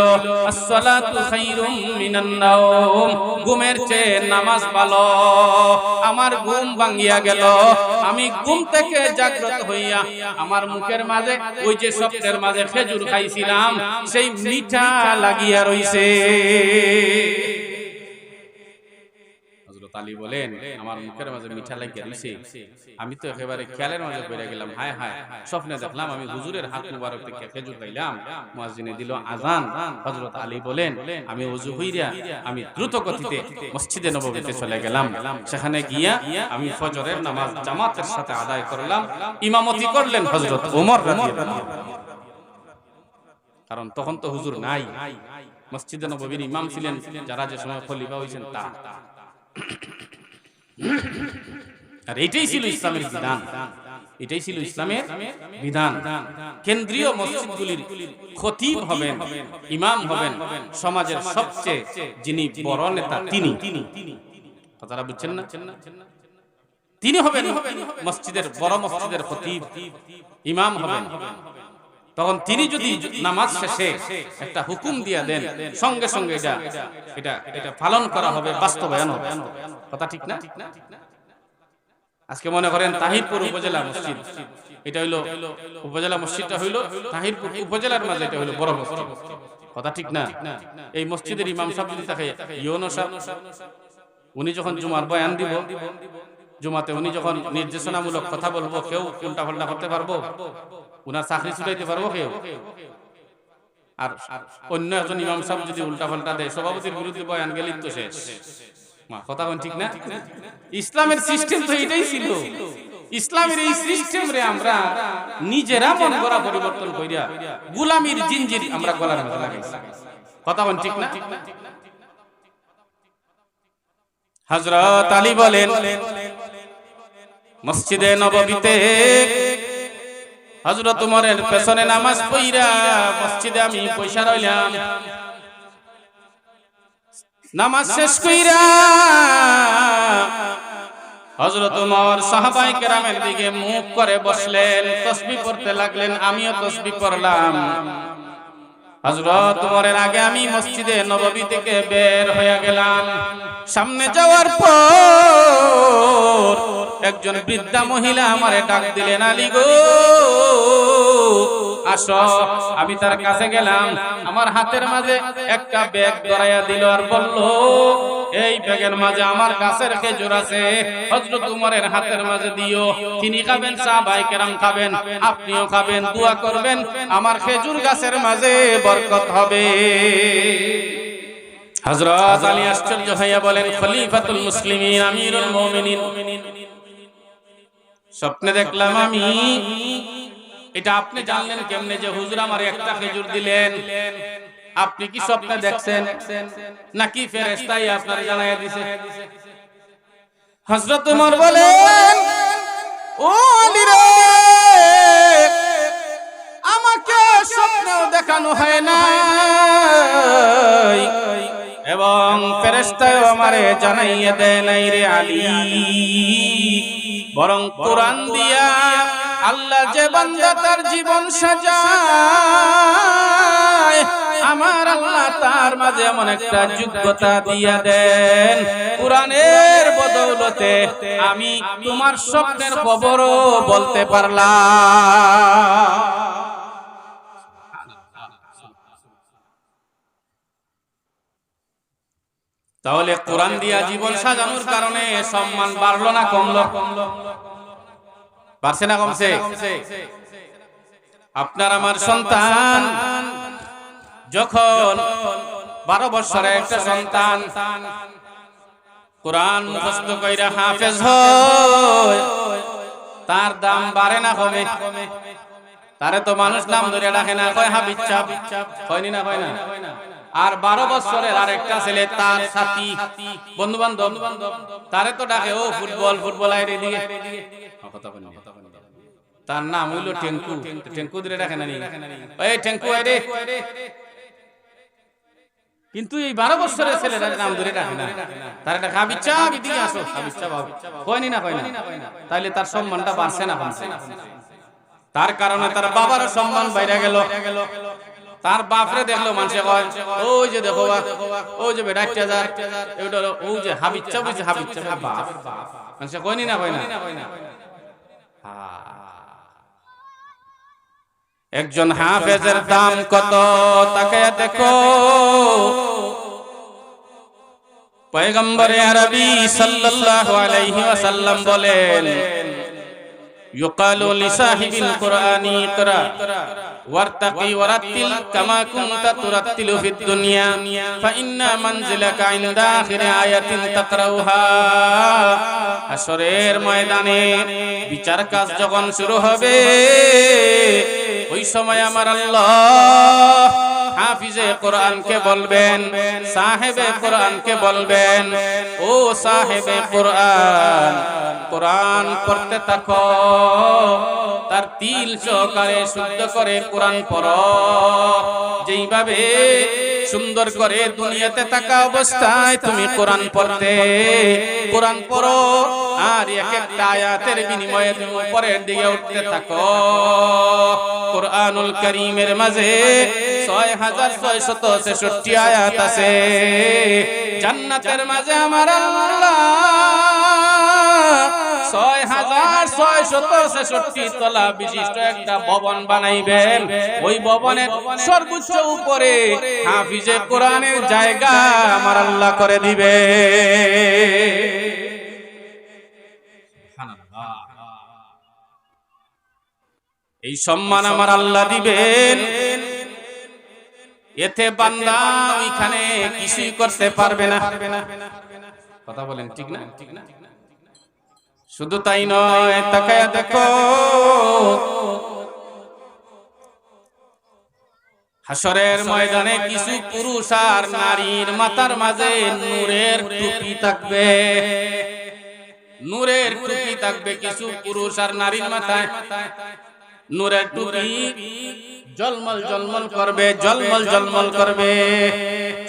আসসালাতু খায়রুম মিনান নাওম, ঘুমের চেয়ে নামাজ ভালো। আমার ঘুম ভাঙিয়া গেল। আমি ঘুম থেকে জাগ্রত হইয়া আমার মুখের মাঝে ওই যে স্বপ্নের মাঝে খেজুর খাইছিলাম সেই মিঠা লাগিয়া রইছে। হযরত আলী বলেন, আমার মুখের মাঝে মিঠা লাগিয়া রইছে, আমি তো একেবারে খেয়ালের মাঝে পড়ে গেলাম। হায় হায়, স্বপ্নে দেখলাম আমি হুজুরের হাত মুবারক থেকে খেজুর খাইলাম। মুয়াজ্জিনে দিল আযান। হযরত আলী বলেন, আমি ওযু হইরা আমি দ্রুত গতিতে মসজিদে নববীতে চলে গেলাম। সেখানে গিয়া আমি ফজরের নামাজ জামাতের সাথে আদায় করলাম। ইমামতি করলেন হযরত ওমর রাদিয়াল্লাহু আনহু। কারণ তখন তো হুজুর নাই, মসজিদে নববীর ইমাম ছিলেন যারা যে সময় খলিফা হইছেন তা। আর এটাই ছিল ইসলামের বিধান। এটাই ছিল ইসলামের বিধান। কেন্দ্রীয় মসজিদগুলির খতিব হবেন, ইমাম হবেন সমাজের সবচেয়ে যিনি বড় নেতা তিনি। কথাটা বুঝছেন না? তিনি হবেন মসজিদের বড় মসজিদের খতিব, ইমাম হবেন। তখন তিনি যদি নামাজ শেষে একটা হুকুম দিয়ে দেন, সঙ্গে সঙ্গে এটা পালন করা হবে, বাস্তবায়ন হবে। কথা ঠিক না? আজকে মনে করেন তাহিরপুর উপজেলা মসজিদ, এটা হইলো উপজেলা মসজিদটা হইলো তাহিরপুর উপজেলার মাঝে, এটা হইলো বড় মসজিদ। কথা ঠিক না? এই মসজিদের ইমাম সাহেব যদি থাকে ইউনো সাহেব, উনি যখন জুমার বয়ান দিব, জুমাতে উনি যখন নির্দেশনামূলক কথা বলবো, কেউ উল্টা পাল্টা করতে পারবো? উনার চাকরি ছুটাইতে পারবো কেউ? আর অন্য একজন ইমাম সাহেব যদি উল্টা পাল্টা দেয়, সভাপতির বিরুদ্ধে বয়ান গেলেই তো শেষ। কথা কোন ঠিক না? ইসলামের সিস্টেম তো এটাই ছিল। ইসলামের এই সিস্টেম রে আমরা নিজেরা মন গড়া পরিবর্তন কইরা গোলামীর জিনজির আমরা গলার মধ্যে লাগাইছি। কথা কোন ঠিক না? হযরত আলী বলেন, মসজিদে নববীতে হযরত ওমরের পেছনে নামাজ পড়িয়া মসজিদে আমি বসে রইলাম। নামাজ শেষ কইরা হযরত ওমর সাহাবায়ে কেরামের দিকে মুখ করে বসলেন, তাসবিহ পড়তে লাগলেন। আমিও তাসবিহ পড়লাম। হযরত ওমরের আগে আমি মসজিদে নববী থেকে বের হয়ে গেলাম। সামনে যাওয়ার পর একজন বৃদ্ধা মহিলা আমারে ডাক দিলেন, আলী গো আসো। আমি তার কাছে গেলাম, আমার হাতের মাঝে একটা ব্যাগ ধরাইয়া দিল আর বলল, এই ব্যাগের মাঝে আমার গাছের খেজুর আছে, হযরত ওমরের হাতের মাঝে দিও। তিনি খাবেন, সাহাবায়ে কেরাম খাবেন, আপনিও খাবেন, দোয়া করবেন, আমার খেজুর গাছের মাঝে বরকত হবে। হযরত আলী আশ্চর্য হইয়া বলেন, খলিফাতুল মুসলিমিন, আমিরুল মুমিনিন, স্বপ্নে দেখলাম আমি। এটা আপনি জানলেন কেমনে যে হুজুর আমার একটা খেজুর দিলেন? আপনি কি স্বপ্নে দেখছেন নাকি ফেরেশতাই আপনারে জানাইয়া দিয়েছে? হযরত ওমর বলেন, ও আলী রে, আমাকে স্বপ্নেও দেখানো হয় না এবং ফেরেশতাও আমারে জানাইয়া দেয় নাই রে আলী। বরং কোরআন দিয়া আল্লাহ যে বান্দা তার জীবন সাজায়, আমার আল্লাহ তার মাঝে এমন একটা যোগ্যতা দিয়া দেন, কোরআনের বদৌলতে আমি তোমার স্বপ্নের খবরও বলতে পারলাম। তাহলে কোরআন দিয়া জীবন সাজানোর কারণে সম্মান বাড়লো না কমলো? বাড়ছে না কমছে? আপনার আমার সন্তান যখন 12 বছরের একটা সন্তান কোরআন মুখস্থ কইরা হাফেজ হয়, তার দাম বাড়ে না কমে? তারে তো মানুষ নাম ধরে ডাকে না, কয় হাবিজ চাপ, হয়নি না, হয় না? আর 12 বছরের আরেকটা ছেলে, তার সাথী বন্ধু বান্ধব, তারে তো ডাকে ও ফুটবল, ফুটবল আইরে দিকে। তার নাম হইল টেঙ্কু। টেঙ্কু ধরে ডাকে না, এই টেঙ্কু আইরে। কিন্তু এই 12 বছরের ছেলেরা নাম ধরে ডাকে না, তার ডাকে হাবিজ চাপ, এদিকে আসো, হাবিজ চাপ, হয়নি না, হয় না? তাইলে তার সম্মানটা বাড়ছে না কমছে? তার কারণে তার বাবার সম্মান বাইরে গেল। তার বাপরে দেখলো মানুষে কয়, ওই যে দেখো ওই যে বেটা চাচার, ওই যে হাবিজ চাপ, ওই যে হাবিজ চাপের বাপ। মানুষে কয়নি না, কয় না? একজন হাফেজের দাম কত তাকে দেখো। পয়গম্বরে আরবি সাল্লাল্লাহু আলাইহি ওয়াসাল্লাম বলেন, ইউকালু লিসাহিবিল কুরআনি ইকরা ওয়ারতাকি ওয়ারাত্তিল কামা কুনতা তুরাত্তিলু ফিদ দুনিয়া ফাইন্না মানজিলাকা ইনদা আখিরি আয়াতিন তাকরাউহা। হাশরের ময়দানে বিচার কাজ যখন শুরু হবে ওই সময় আমার আল্লাহ হাফিজে কোরআনকে বলবেন, সাহেবে কোরআনকে বলবেন, ও সাহেবে কোরআন, কোরআন পড়তে থাকো, তার তিল সহকারে শুদ্ধ করে কোরআন পড়ো। যেইভাবে সুন্দর করে দুনিয়াতে থাকা অবস্থায় তুমি কোরআন পড়ো আর এক একটা আয়াতের বিনিময়ে তুমি উপরের দিকে উঠতে থাকো। কোরআনুল কারীমের মাঝে 6666 আয়াত আছে। জান্নাতের মাঝে আমার আল্লাহ 6666 তলা বিশিষ্ট একটা ভবন বানাইবেন। ওই ভবনের সর্বোচ্চ উপরে হাফিজে কোরআনের জায়গা আমার আল্লাহ করে দিবে। এই সম্মান আমার আল্লাহ দিবেন। এতে বান্দা ওইখানে কিছুই করতে পারবে না। কথা বলেন ঠিক না? শুধু তাই নয়, তাকায়া দেখো হাশরের ময়দানে কিছু পুরুষ আর নারীর মাথার মাঝে নূরের টুপি থাকবে। নূরের টুপি থাকবে কিছু পুরুষ আর নারীর মাথায়। নূরের টুপি জলমল জলমল করবে, জলমল জলমল করবে।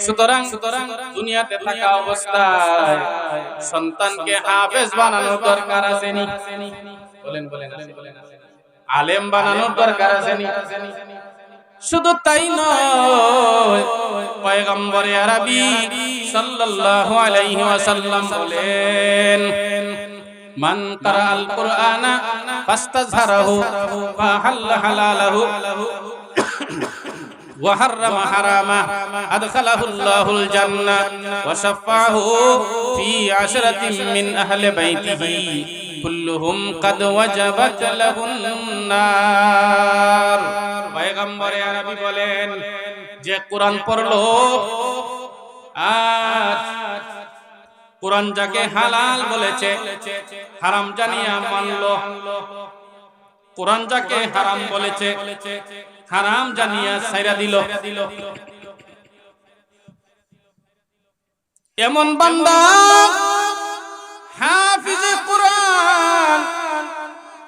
সুতরাং দুনিয়াতে থাকা অবস্থায় সন্তানকে হাফেজ বানানোর দরকার আছে নি? বলেন বলেন, আলেম বানানোর দরকার আছে নি? শুধু তাই নয়, পয়গম্বরে আরবি সাল্লাল্লাহু আলাইহি ওয়াসাল্লাম বলেন, মান কারাআল কুরআনা ফাস্তাযহারাহু ফাহাল্লা হালালাহু ওয়া হাররামা হারামা আদখালাহু আল্লাহুল জান্নাহ ওয়া শাফাআহু ফি আশরাতিন মিন আহলি বাইতিহি কুল্লুহুম কাদ ওয়াজাবাত লাহুন নার। পয়গম্বরে আরবি বলেন, যে কোরআন পড়লো আর কোরআন যাকে হালাল বলেছে হারাম জানিয়া মানলো, কোরআন যাকে হারাম বলেছে হারাম জানিয়া ছাইরা দিল, এমন বান্দা হাফিজে কোরআন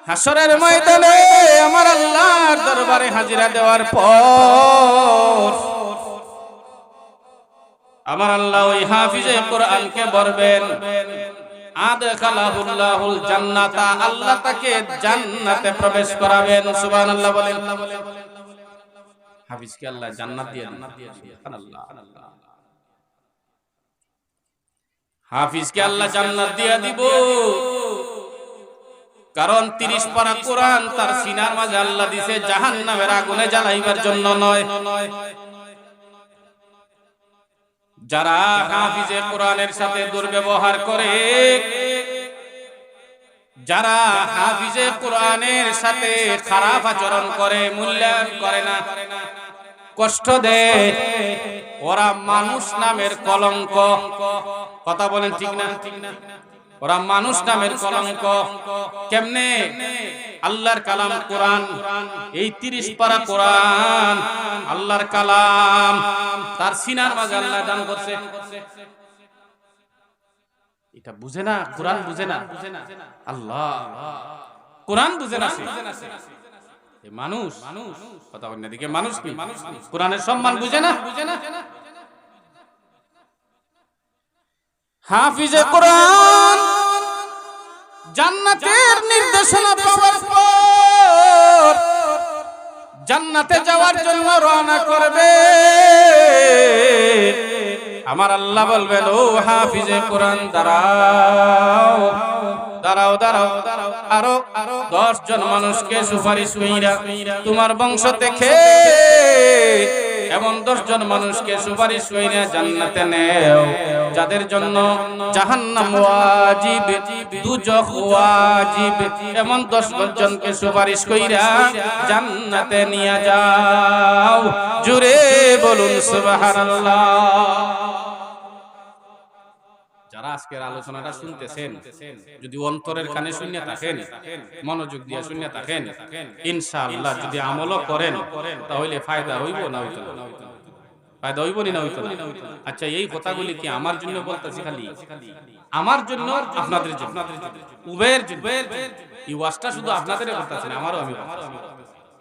হাশরের ময়দানে আমার আল্লাহর দরবারে হাজিরা দেওয়ার পর আমার আল্লাহ ওই হাফিজে কোরআনকে বলবেন, আদখালাহুল্লাহুল জান্নাতা, আল্লাহ তাকে জান্নাতে প্রবেশ করাবেন। সুবহানাল্লাহ বলেন। হাফিজকে আল্লাহ জান্নাত দিয়ে দিবেন। সুবহানাল্লাহ। হাফিজকে আল্লাহ জান্নাত দিয়ে দিব, কারণ 30 পারা কোরআন তার সিনার মাঝে আল্লাহ দিয়েছে জাহান্নামের আগুনে জ্বালাইবার জন্য নয়। যারা হাফিজে কোরআনের সাথে দুর্ব্যবহার করে, যারা হাফিজে কোরআনের সাথে খারাপ আচরণ করে, মূল্যায়ন করে না, কষ্ট দেয়, ওরা মানুষ নামের কলঙ্ক। কথা বলেন ঠিক না? ওরা মানুষ নামের কলঙ্ক। কেমনে? আল্লাহর কালাম কোরআন, এই 30 পারা কোরআন আল্লাহর কালাম, তার সিনার মাঝে আল্লাহ দান করছে। এটা বুঝে না, কোরআন বুঝে না, আল্লাহ কোরআন বুঝে না। এই মানুষ, কথা বলেন এদিকে, মানুষ কি কোরআনের সম্মান বুঝে না? হাফিজে কোরআন জান্নাতের নির্দেশনা পাওয়ার পর জান্নাতে যাওয়ার জন্য রওনা করবে। আমার আল্লাহ বলবেন, ও হাফিজে কোরআন দাঁড়াও দাঁড়াও দাঁড়াও, আরো 10 জন মানুষকে সুপারিশ কইরা তোমার বংশ থেকে এমন 10 জন মানুষকে সুপারিশ কইরা জান্নাতে নেও যাদের জন্য জাহান্নাম ওয়াজিব দুজখ ওয়াজিব এমন 10 জনকে সুপারিশ কইরা জান্নাতে নিয়ে যাও জোরে বলুন সুবহানাল্লাহ। যারা আজকের আলোচনাটা শুনতেছেন যদি অন্তরের কানে শুনে থাকেন মনোযোগ দিয়ে শুনে থাকেন ইনশাআল্লাহ যদি আমলও করেন তাহলে ফায়দা হইব না হইতো না ফায়দা হইব না হইতো না। আচ্ছা এই কথাগুলি কি আমার জন্য বলতেছি খালি আমার জন্য আপনাদের জন্য উভয়ের জন্য এই ওয়াজটা শুধু আপনাদেরই বলতেছি না আমারও আমি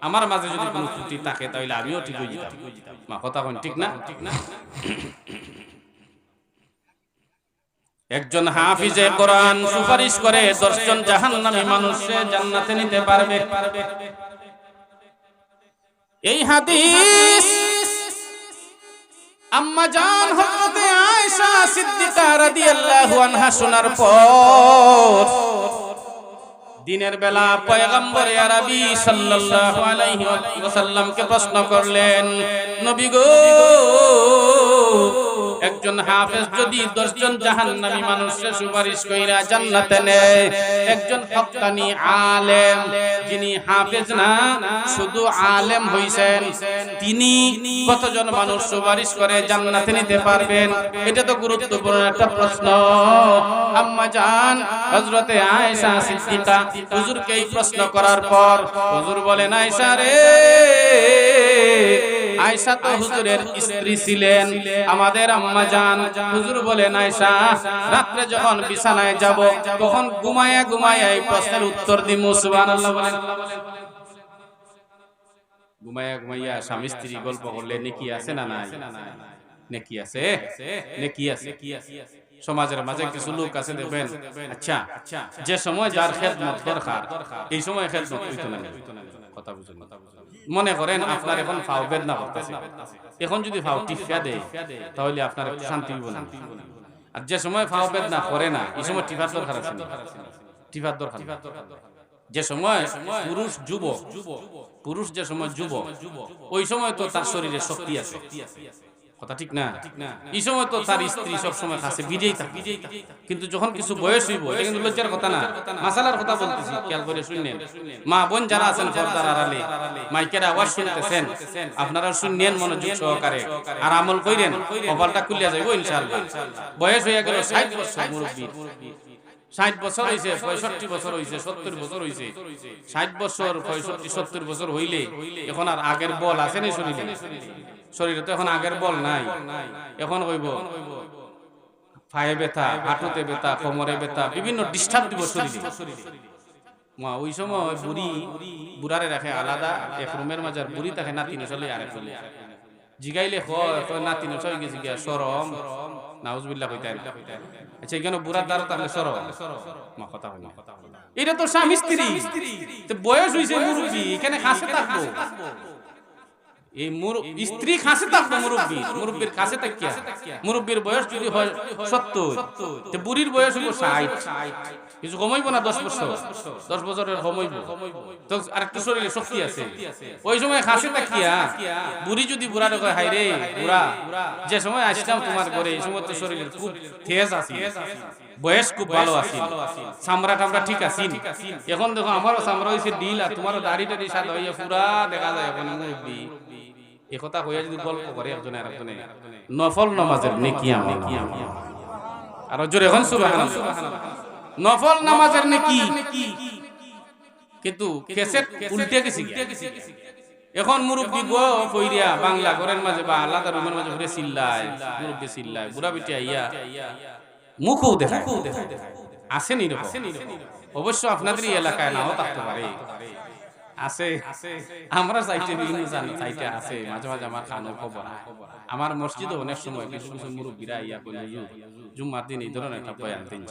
আমার মাঝে যদি কোনো ত্রুটি থাকে তাহলে আমিও ঠিক হয়ে যেতাম মা কথা কোন ঠিক না ঠিক না। একজন হাফিজে কোরআন সুপারিশ করে 10 জন জাহান্নামী মানুষকে জান্নাতে নিতে পারবে। এই হাদিস আম্মা জান হযরতে আয়েশা সিদ্দিকা রাদিয়াল্লাহু আনহা শোনার পর দিনের বেলা পয়গম্বরে আরবি সাল্লাল্লাহু আলাইহি ওয়াসাল্লামকে প্রশ্ন করলেন নবী গো একজন হাফেজ যদি 10 জন জাহান্নামী মানুষকে সুপারিশ কইরা জান্নাতে নেয় একজন হক্কানি আলেম যিনি হাফেজ না শুধু আলেম হইছেন তিনি কতজন মানুষ সুপারিশ করে জান্নাতে নিতে পারবেন? এটা তো গুরুত্বপূর্ণ একটা প্রশ্ন। আম্মা জান হযরতে আয়েশা সিদ্দিকা হুজুরকে এই প্রশ্ন করার পর হুজুর বলেন আয়েশা রে আয়েশা তো হুজুরের স্ত্রী ছিলেন আমাদের আম্মা জান। হুজুর বলেন আয়েশা রাতে যখন বিছানায় যাব তখন ঘুমায়া ঘুমায়া এই প্রশ্নের উত্তর দিমু সুবহানাল্লাহ বলেন। ঘুমায়া ঘুমায়া স্বামী স্ত্রী গল্প করলে নেকি আছে না নাই? নেকি আছে, নেকি আছে। সমাজের মাঝে কিছু লোক আছে দেখবেন আচ্ছা যে সময় যার খেদমত দরকার এই সময় খেদমত হইতো না কথা বুঝুন। মনে করেন আপনার এখন ফাও বেদনা করতেছে এখন যদি ফাও টিফা দেয় তাহলে আপনার একটু শান্তি হইব না। আর যে সময় ফাও বেদনা করে না এই সময় টিফার দরকার আছে টিফার দরকার। যে সময় পুরুষ যুবক পুরুষ যে সময় যুবক ওই সময় তো তার শরীরে শক্তি আছে কথা ঠিক না। এই সময় তো তার স্ত্রী সব সময় কাছে বিজয়ী থাকে কিন্তু যখন কিছু বয়স হইব এটা কিন্তু লজ্জার কথা না মাসালার কথা বলতেছি খেয়াল করে শুনলেন। মা বোন যারা আছেন পর্দার আড়ালে মাইকের আওয়াজ শুনতেছেন আপনারা শুনলেন মনোযোগ সহকারে আর আমল কইরেন কপালটা খুলিয়া যাইব ইনশাআল্লাহ। বয়স হয়ে গেল 60 বছর মুরব্বি 60 বছর হইছে 65 বছর হইছে 70 বছর হইছে 60 বছর 65 70 বছর হইলে এখন আর আগের বল আছে না শরীরে? শরীরে তো এখন আগের বল নাই। এখন কইব পায়ে ব্যথা হাঁটুতে ব্যথা কোমরে ব্যথা বিভিন্ন ডিস্টার্ব দিব শরীরে। মা ওই সময় বুড়ি বুড়ারে রাখে আলাদা এক রুমের মাঝে আর বুড়ি থাকে নাতি নচলে আরেক রুমে জিগাইলে কয় নাতি নচলে গেছি গিয়া শরম নাউজুবিল্লাহ কইতাই না। আচ্ছা এখানে বুড়ার দ্বারা তাহলে শরম মা কথা হয় না। এটা তো স্বামী স্ত্রী তো বয়স হইছে মুরব্বি এখানে কাছে থাকবো এই স্ত্রী কাছে থাকবো মুরব্বির কাছে থাকিয়া মুরব্বির বয়স যদি হয় 70 তো বুড়ির বয়স হইব 60 কিছু কমাইব না 10 বছরের কমাইব তো আরেকটু শরীরে শক্তি আছে ওই সময় কাছে থাকিয়া বুড়ি যদি বুড়ারে কয় হাই রে বুড়া যে সময় আসলাম তোমার ঘরে এই সময় তো শরীরের খুব তেজ আছে বয়স খুব ভালো আছে চামড়া টামড়া ঠিক আছে এখন দেখো আমারও চামড়া হইছে ডিল আর তোমারও দাড়িটা সাদা হইয়া পুরা দেখা যায় এখন মুরব্বি এই কথা কইয়া যদি গল্প করে একজনে আরেকজনে নফল নামাজের নেকি আমি আর জোরে এখন সুবহানাল্লাহ নফল নামাজের নেকি কিন্তু ক্যাসেট উল্টে গেছে এখন মুরব্বি গো কইরিয়া বাংলা ঘরের মাঝে বা আলাদা রুমের মাঝে ঘুরে চিল্লায় মুরব্বি চিল্লায় বুড়া বিটি আইয়া মুখও দেখায় আসেনি রে অবশ্য আপনাদের এলাকায় নাও থাকতে পারে আছে আমরা চাইতে বিভিন্ন চাইতে আছে মাঝে মাঝে আমার কানে খবর আমার মসজিদে অনেক সময় কিছু কিছু মুরব্বিরা ইয়া কইলে জুম্মার দিন এই ধরনের একটা বয়ান দিন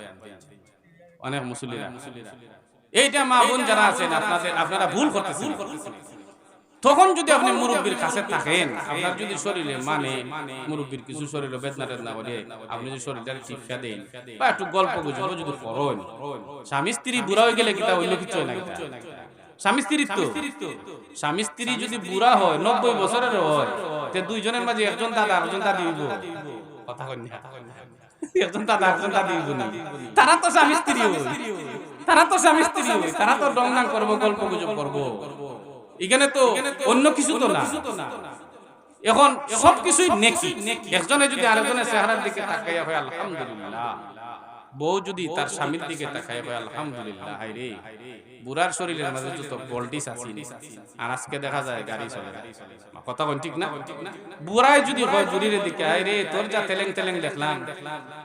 অনেক মুসল্লিরা এইটা মা বোন যারা আছেন আপনারা ভুল করতেছেন। তখন যদি আপনি মুরব্বির কাছে থাকেন আপনার যদি শরীরে মানে মুরব্বির কিছু শরীরে বেদনা টেদনা হলে আপনি যদি শরীরটাকে টিপা দেন বা একটু গল্প গুজব যদি করেন স্বামী স্ত্রী বুড়া হয়ে গেলে কিতা হইল কিছু না স্বামী স্ত্রী যদি বুড়া হয় 90 বছরের হয় তে দুইজনের মাঝে একজন দাদা একজন দাদি হইব কথা কই না একজন দাদা একজন দাদি হইব না তারা তো স্বামী স্ত্রী হয় তারা তো ডংডাং করব গল্প গুজব করব এখানে তো অন্য কিছু তো না এখন সবকিছুই নেকি একজনে যদি আরেকজনের চেহারার দিকে তাকাইয়া হয় আলহামদুলিল্লাহ বউ যদি তার স্বামীর দিকে তাকাইয়া হয় আলহামদুলিল্লাহ হায়রে বুড়ার শরীরের মাঝে যত বলটিস আছে আর আজকে দেখা যায় গাড়ি চলে কথা কোন ঠিক না বুড়ায় যদি হয় বুড়ির দিকে হায়রে তোর যা তেলেং তেলেং দেখলাম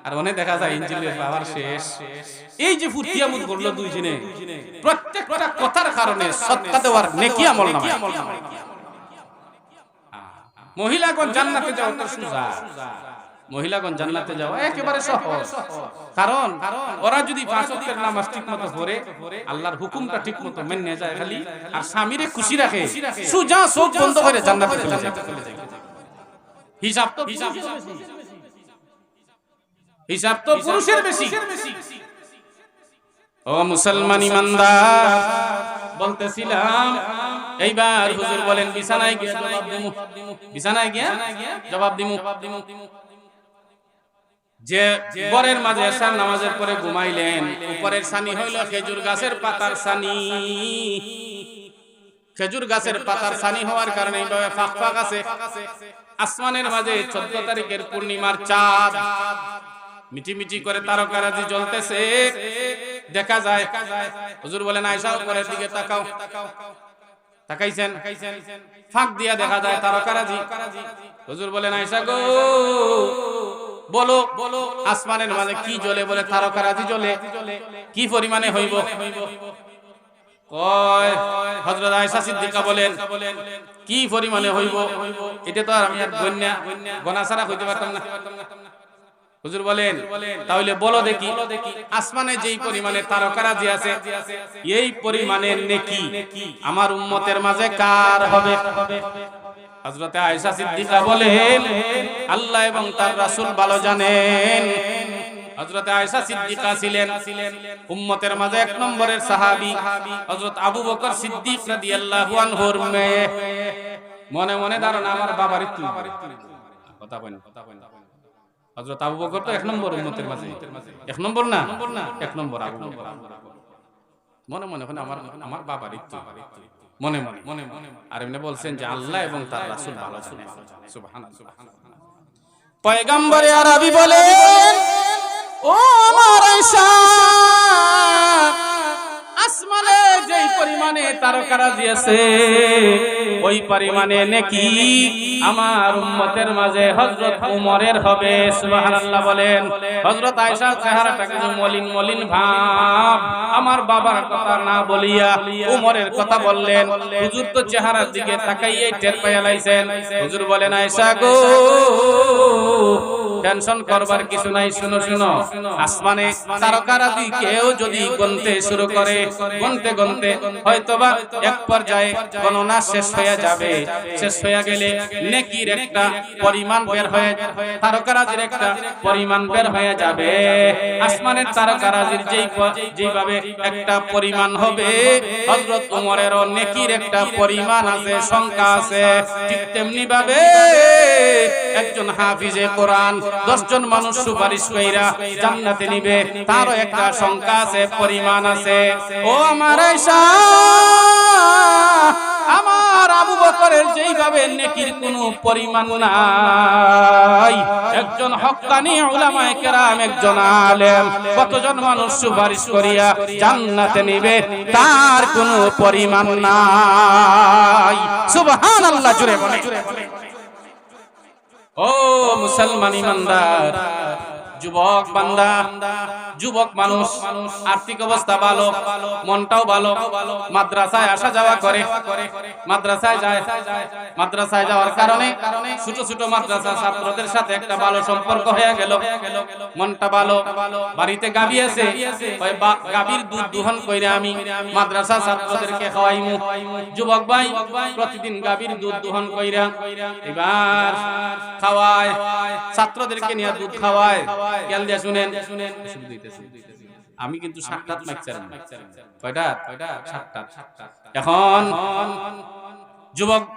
আর ওনে দেখা যায় ইঞ্জিনের পাওয়ার শেষ এই যে ফুর্তিয়ামত করলো দুইজনে প্রত্যেকটা কথার কারণে সদকা দেওয়ার নেকি আমল নামায় মহিলাগণ জান্নাতে যাওয়া তো সোজা মহিলাগণ জান্নাতে যাওয়া একেবারে সহজ কারণ ওরা যদি 5 ওয়াক্তের নামাজ ঠিকমতো পড়ে আল্লাহর হুকুমটা ঠিকমতো মেনে যায় খালি আর স্বামীরে খুশি রাখে সোজা চোখ বন্ধ করে জান্নাতে চলে যায় হিসাব তো পুরুষের বেশি ও মুসলমান ইমানদার বলতেছিলাম এইবার হুজুর বলেন বিছানায় গিয়ে জবাব দিমু যে ঘরের মাঝে এশার নামাজের পরে ঘুমাইলেন উপরের ছানি হইল খেজুর গাছের পাতার ছানি খেজুর গাছের পাতার ছানি হওয়ার কারণে এইভাবে ফাঁক ফাঁক আছে আসমানের মাঝে 14 তারিখের পূর্ণিমার চাঁদ মিটি মিটি করে তারকারাজি জ্বলতেছে দেখা যায় হুজুর বলেন আয়েশা উপরের দিকে তাকাও তাকাইছেন ফাঁক দিয়া দেখা যায় তারকারাজি হুজুর বলেন আয়েশা গো বলো আসমানের মাঝে কি জ্বলে বলে তারকারাজি জ্বলে কি পরিমাণে হইব কয় হযরত আয়েশা সিদ্দিকা বলেন কি পরিমাণে হইব এটা তো আর আমি আর গণা ছাড়া কইতে পারতাম না হুজুর বলেন তাহলে বলো দেখি আসমানে যেই পরিমাণে তারকারাজি আছে এই পরিমাণের নেকি আমার উম্মতের মাঝে কার হবে হযরত আয়েশা সিদ্দিকা বলেন আল্লাহ এবং তার রাসূল ভালো জানেন হযরত আয়েশা সিদ্দিকা ছিলেন উম্মতের মাঝে 1 নম্বরের সাহাবী হযরত আবু বকর সিদ্দিক রাদিয়াল্লাহু আনহুর মেয়ে মনে মনে ধারণা আমার বাবার তুই কথা বলেন হযরত আবু বকর তো 1 নম্বর উম্মতের মাঝে 1 নম্বর না 1 নম্বর আবু বকর মনে মনে আমার বাবার ইচ্ছা মনে মনে আর এমনি বলছেন যে আল্লাহ এবং তার রাসূল ভালো জানেন সুবহানাল্লাহ পয়গম্বরে আরবি বলেন ও আমার আয়েশা আসমানে যেই পরিমাণে তারকারাজি আছে ওই পরিমাণে নেকি আমার উম্মতের মাঝে হযরত উমরের হবে সুবহানাল্লাহ বলেন হযরত আয়েশার চেহারাটা কিন্তু মলিন ভাব আমার বাবার কথা না বলিয়া উমরের কথা বললেন হুজুর তো চেহারার দিকে তাকাইয়ে টের পাইয়া লাইছেন হুজুর বলেন আয়েশা গো টেনশন করবার কিছু নাই শুনো আসমানে তারকারাজি কেউ যদি গুনতে শুরু করে গুনতে হয়তোবা এক পর্যায়ে গণনা শেষ হয়ে যাবে শেষ হয়ে গেলে নেকির একটা পরিমাণ বের হয়ে তারকারাজির একটা পরিমাণ বের হয়ে যাবে আসমানের তারকারাজির যেইভাবে একটা পরিমাণ হবে হযরত উমরেরও নেকির একটা পরিমাণ আছে সংখ্যা আছে ঠিক তেমনি ভাবে একজন হাফিজে কোরআন 10 জন মানুষ সুপারিশ কইরা জান্নাতে নিবে তারও একটা সংখ্যা আছে পরিমাণ আছে ও আমার আয়েশা আমার আবু বকরের যেইভাবে নেকির কোনো পরিমাণ নাই একজন হক্কানি উলামায়ে কেরাম একজন আলেম কতজন মানুষ সুপারিশ করিয়া জান্নাতে নিবে তার কোনো পরিমাণ নাই সুবহানাল্লাহ জোরে বলে ও মুসলমান ইমানদার যুবক বান্দা যুবক মানুষ আর্থিক অবস্থা ভালো মনটাও ভালো মাদ্রাসায় আসা যাওয়া করে মাদ্রাসায় যাওয়ার কারণে ছোট ছোট মাদ্রাসা ছাত্রদের সাথে একটা ভালো সম্পর্ক হয়ে গেল মনটা ভালো বাড়িতে গাবি আছে ওই গাবির দুধ দোহন কইরা আমি মাদ্রাসা ছাত্রদেরকে খাওয়াইমু যুবক ভাই প্রতিদিন গাবির দুধ দোহন কইরা এবার খাওয়ায় ছাত্রদেরকে নিয়ে দুধ খাওয়ায় খেয়াল দিয়ে শুনেন, আমি কিন্তু 7টা মাইকচার কয়টা 7টা। এখন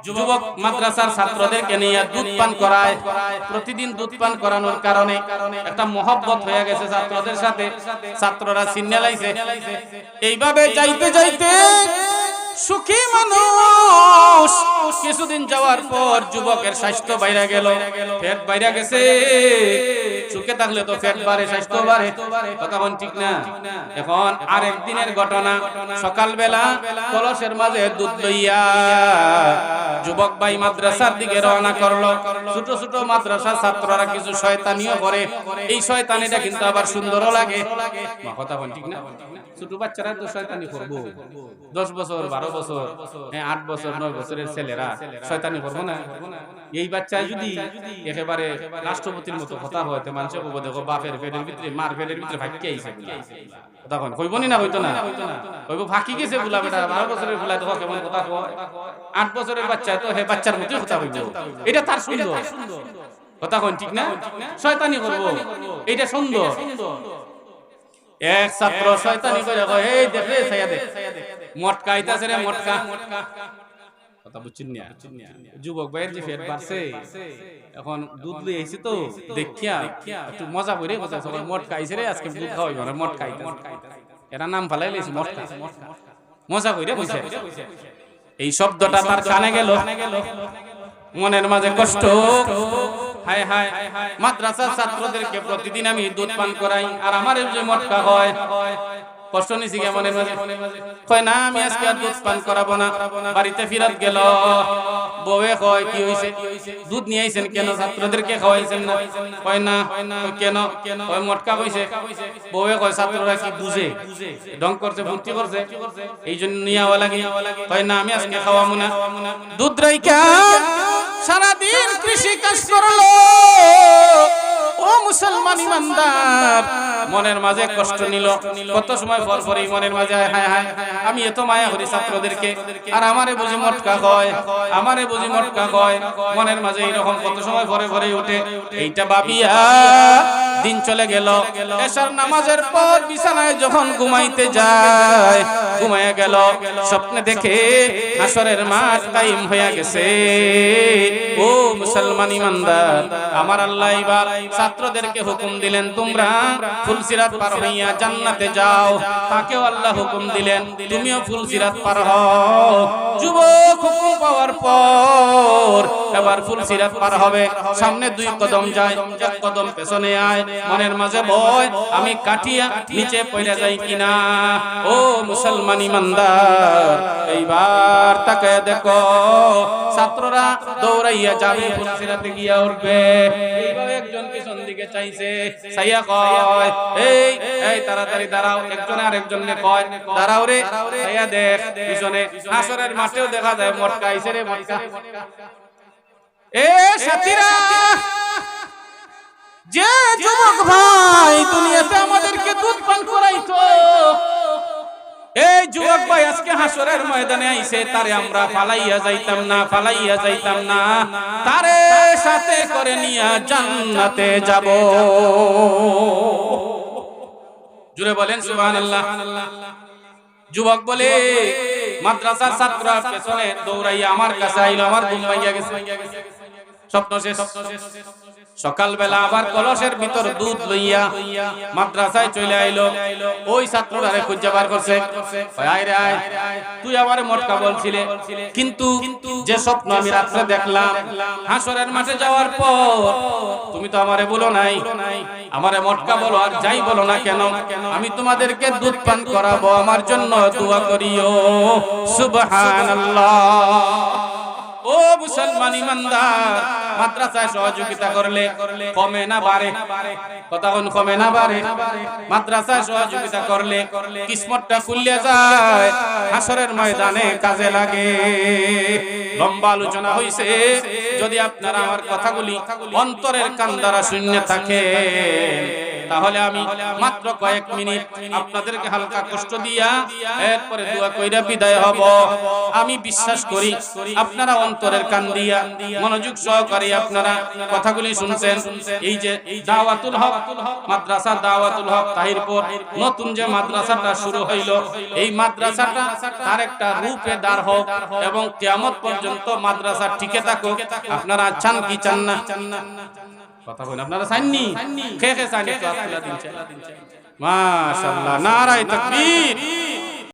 যুবক মাদ্রাসার ছাত্রদেরকে নিয়ে দুধ পান করায়, প্রতিদিন দুধ পান করানোর কারণে একটা মহব্বত হয়ে গেছে ছাত্রদের সাথে, ছাত্ররা চিন্না লাইছে। এইভাবে যাইতে যাইতে সুখী মানুষ কিছুদিন যাওয়ার পর যুবকের স্বাস্থ্য বাইরে গেল, পেট বাইরে গেছে। সুখে থাকলে তো পেট বাড়ে, স্বাস্থ্য বাড়ে, কথা বল ঠিক না? এখন আরেক দিনের ঘটনা, সকালবেলা কলসের মাঝে দুধ লইয়া যুবক ভাই মাদ্রাসার দিকে রওনা করলো। ছোট ছোট মাদ্রাসার ছাত্ররা কিছু শয়তানিও করে, এই শয়তানিটা কিন্তু আবার সুন্দরও লাগে, কথা বল ঠিক না? ছোট বাচ্চারা তো শয়তানি করবো, 10 বছর 12 বছর 8 বছর 9 বছরের ছেলেরা শয়তানি করবো না? এই বাচ্চা যদি একেবারে রাষ্ট্রপতির মতো কথা হয়, তো মানুষ কইব দেখো বাপের পেটের ভিতরে মার পেটের ভিতরে ফাঁকি আইছে, তখন কইবনি না? হইতো না, কইব ফাঁকি গেছে বুলা বেটা, 12 বছরের বুলা দেখো কেমন কথা কয়, 8 বছরের বাচ্চা তো হে বাচ্চার মতোই কথা কইব, এটা তার সুন্দর, কথা কন ঠিক না? শয়তানি করবো, এটা সুন্দর। এক ছাত্র শয়তানি করে কয়, এই দেখ রে ছায়া দেখ, মটকা আইতাছে রে মটকা, কথা বুঝছেন না? যুবক ভাইয়ের যে পেট বাড়ছে, এখন দুধ লই আইছে তো দেখিয়া একটু মজা করে কথা সবাই, মটকা আইছে রে আজকে দুধ খাওয়াইব না, মটকা আইতাছে, এরা নাম ফালাই লইছে মটকা, মজা কইরা কইছে। এই শব্দটা তার কানে গেল, মনের মাঝে কষ্ট, হায় হায় মাদ্রাসার ছাত্রদেরকে প্রতিদিন আমি দুধ পান করাই আর আমার যে মটকা হয়, কষ্ট নিছি মনের মাঝে, কয় না আমি আজকে আর দুধ পান করাবো না। বাড়িতে ফিরত গেল, বউয়ে কয় কি হইছে, দুধ নিয়ে আইছেন কেন, ছাত্রদেরকে খাওয়াইছেন না? কয় না। কেন? কয় মটকা কইছে। বউয়ে কয় ছাত্ররা কি বুঝে, ঢং করছে, বুদ্ধি করছে, এই জন্য নিয়ে আওয়া লাগে। কয় না আমি আজকে খাওয়াবো না। দুধ রাইখা সারাদিন কৃষি কাজ করলো। ও মুসলমান ইমানদার, মনের মাঝে কষ্ট নিল, কত সময় পর পরই মনের মাঝে হায় হায় আমি এত মায়া করি ছাত্রদেরকে, আর আমারে বুঝি মটকা কয়, আমারে বুঝি মটকা কয়, মনের মাঝে এইরকম কত সময় পরে পরে উঠে। এইটা ভাবিয়া দিন চলে গেল। এশার নামাজের পর বিছানায় যখন ঘুমাইতে যায়, ঘুমায়া গেল, স্বপ্নে দেখে হাসরের মাঠ কায়েম হয়ে গেছে। ও মুসলমান ইমানদার, আমার আল্লাহ এবার ছাত্রদেরকে হুকুম দিলেন তোমরা ফুলসিরাত পার হইয়া জান্নাতে যাও। তাকেও আল্লাহ হুকুম দিলেন তুমিও ফুলসিরাত পার হও। যুবক হুকুম পাওয়ার পর এবার ফুলসিরাত পার হবে, সামনে 2 কদম যায়, 1 কদম পেছনে আয়, মনের মাঝে ভয় আমি কাটিয়া নিচে পড়ে যাই কিনা। ও মুসলমান ইমানদার, এইবার তাকে দেখো ছাত্ররা দৌড়াইয়া যাবে, ফুলসিরাতে গিয়া উঠবে। এইভাবে একজন পিছন দিকে চাইছে, চাইয়া কয় এই এই তাড়াতাড়ি দাঁড়াও। একজন আরেকজনকে কয় দাঁড়াও রে, চাইয়া দেখ পিছনে। হাসরের মাঠেও দেখা যায় মটকা আইছে রে মটকা। এ সাথীরা, যে যুবক ভাই দুনিয়াতে আমাদেরকে দুধ পান করাইতো, এই যুবক ভাই আজকে হাসরের ময়দানে আইছে, তারে আমরা ফালাইয়া যাইতাম না, ফালাইয়া যাইতাম না, তারে সাথে করে নিয়া জান্নাতে যাব। জুড়ে বলেন সুবহানাল্লাহ। যুবক বলে মাদ্রাসার ছাত্ররা পেছনে দৌড়াইয়া আমার কাছে আইলো, আমার ঘুম ভাইয়া গেছে, স্বপ্ন শেষ। সকালবেলা আবার কলসের ভিতর দুধ লইয়া মাদ্রাসায় চলে আইলো। ওই ছাত্রটারে খুঁজে বার করছে, আয় রে আয়, তুই আমারে মটকা বলছিলে, কিন্তু যে স্বপ্ন আমি রাত্রে দেখলাম হাসরের মাঠে যাওয়ার পর, তুমি তো আমারে বলো নাই, আমারে মটকা বলো আর যাই বলো না কেন, আমি তোমাদেরকে দুধ পান করাবো, আমার জন্য দোয়া করিও। সুবহানাল্লাহ। ও মুসলমান ইমানদার, মাদ্রাসায় সহযোগিতা করলে কমে না বাড়ে, কথা কোন কমে না বাড়ে? মাদ্রাসায় সহযোগিতা করলে কিসমতটা খুলে যায়, হাসরের ময়দানে কাজে লাগে। লম্বা আলোচনা হইছে, যদি আপনারা আমার কথাগুলি অন্তরের কান দ্বারা শুনে থাকেন তাহলে আমি মাত্র কয়েক মিনিট আপনাদেরকে হালকা কষ্ট দিয়া এরপরে দোয়া কইরা বিদায় হব। আমি বিশ্বাস করি আপনারা অন্তরের কান দিয়া মনোযোগ সহকারে আপনারা কথাগুলি শুনছেন। এই যে দাওয়াতুল হক মাদ্রাসা, দাওয়াতুল হক তাহিরপুর নতুন যে মাদ্রাসাটা শুরু হইল, এই মাদ্রাসাটা তার একটা রূপে দাঁড় হোক এবং কিয়ামত পর্যন্ত মাদ্রাসা টিকে থাকুক। আপনারা চান কি চান না? কথা বলেন, আপনারা চাননি? কে কে চান? একটু হাত তুলে দিন। মাশাআল্লাহ, নারায়ে তাকবীর।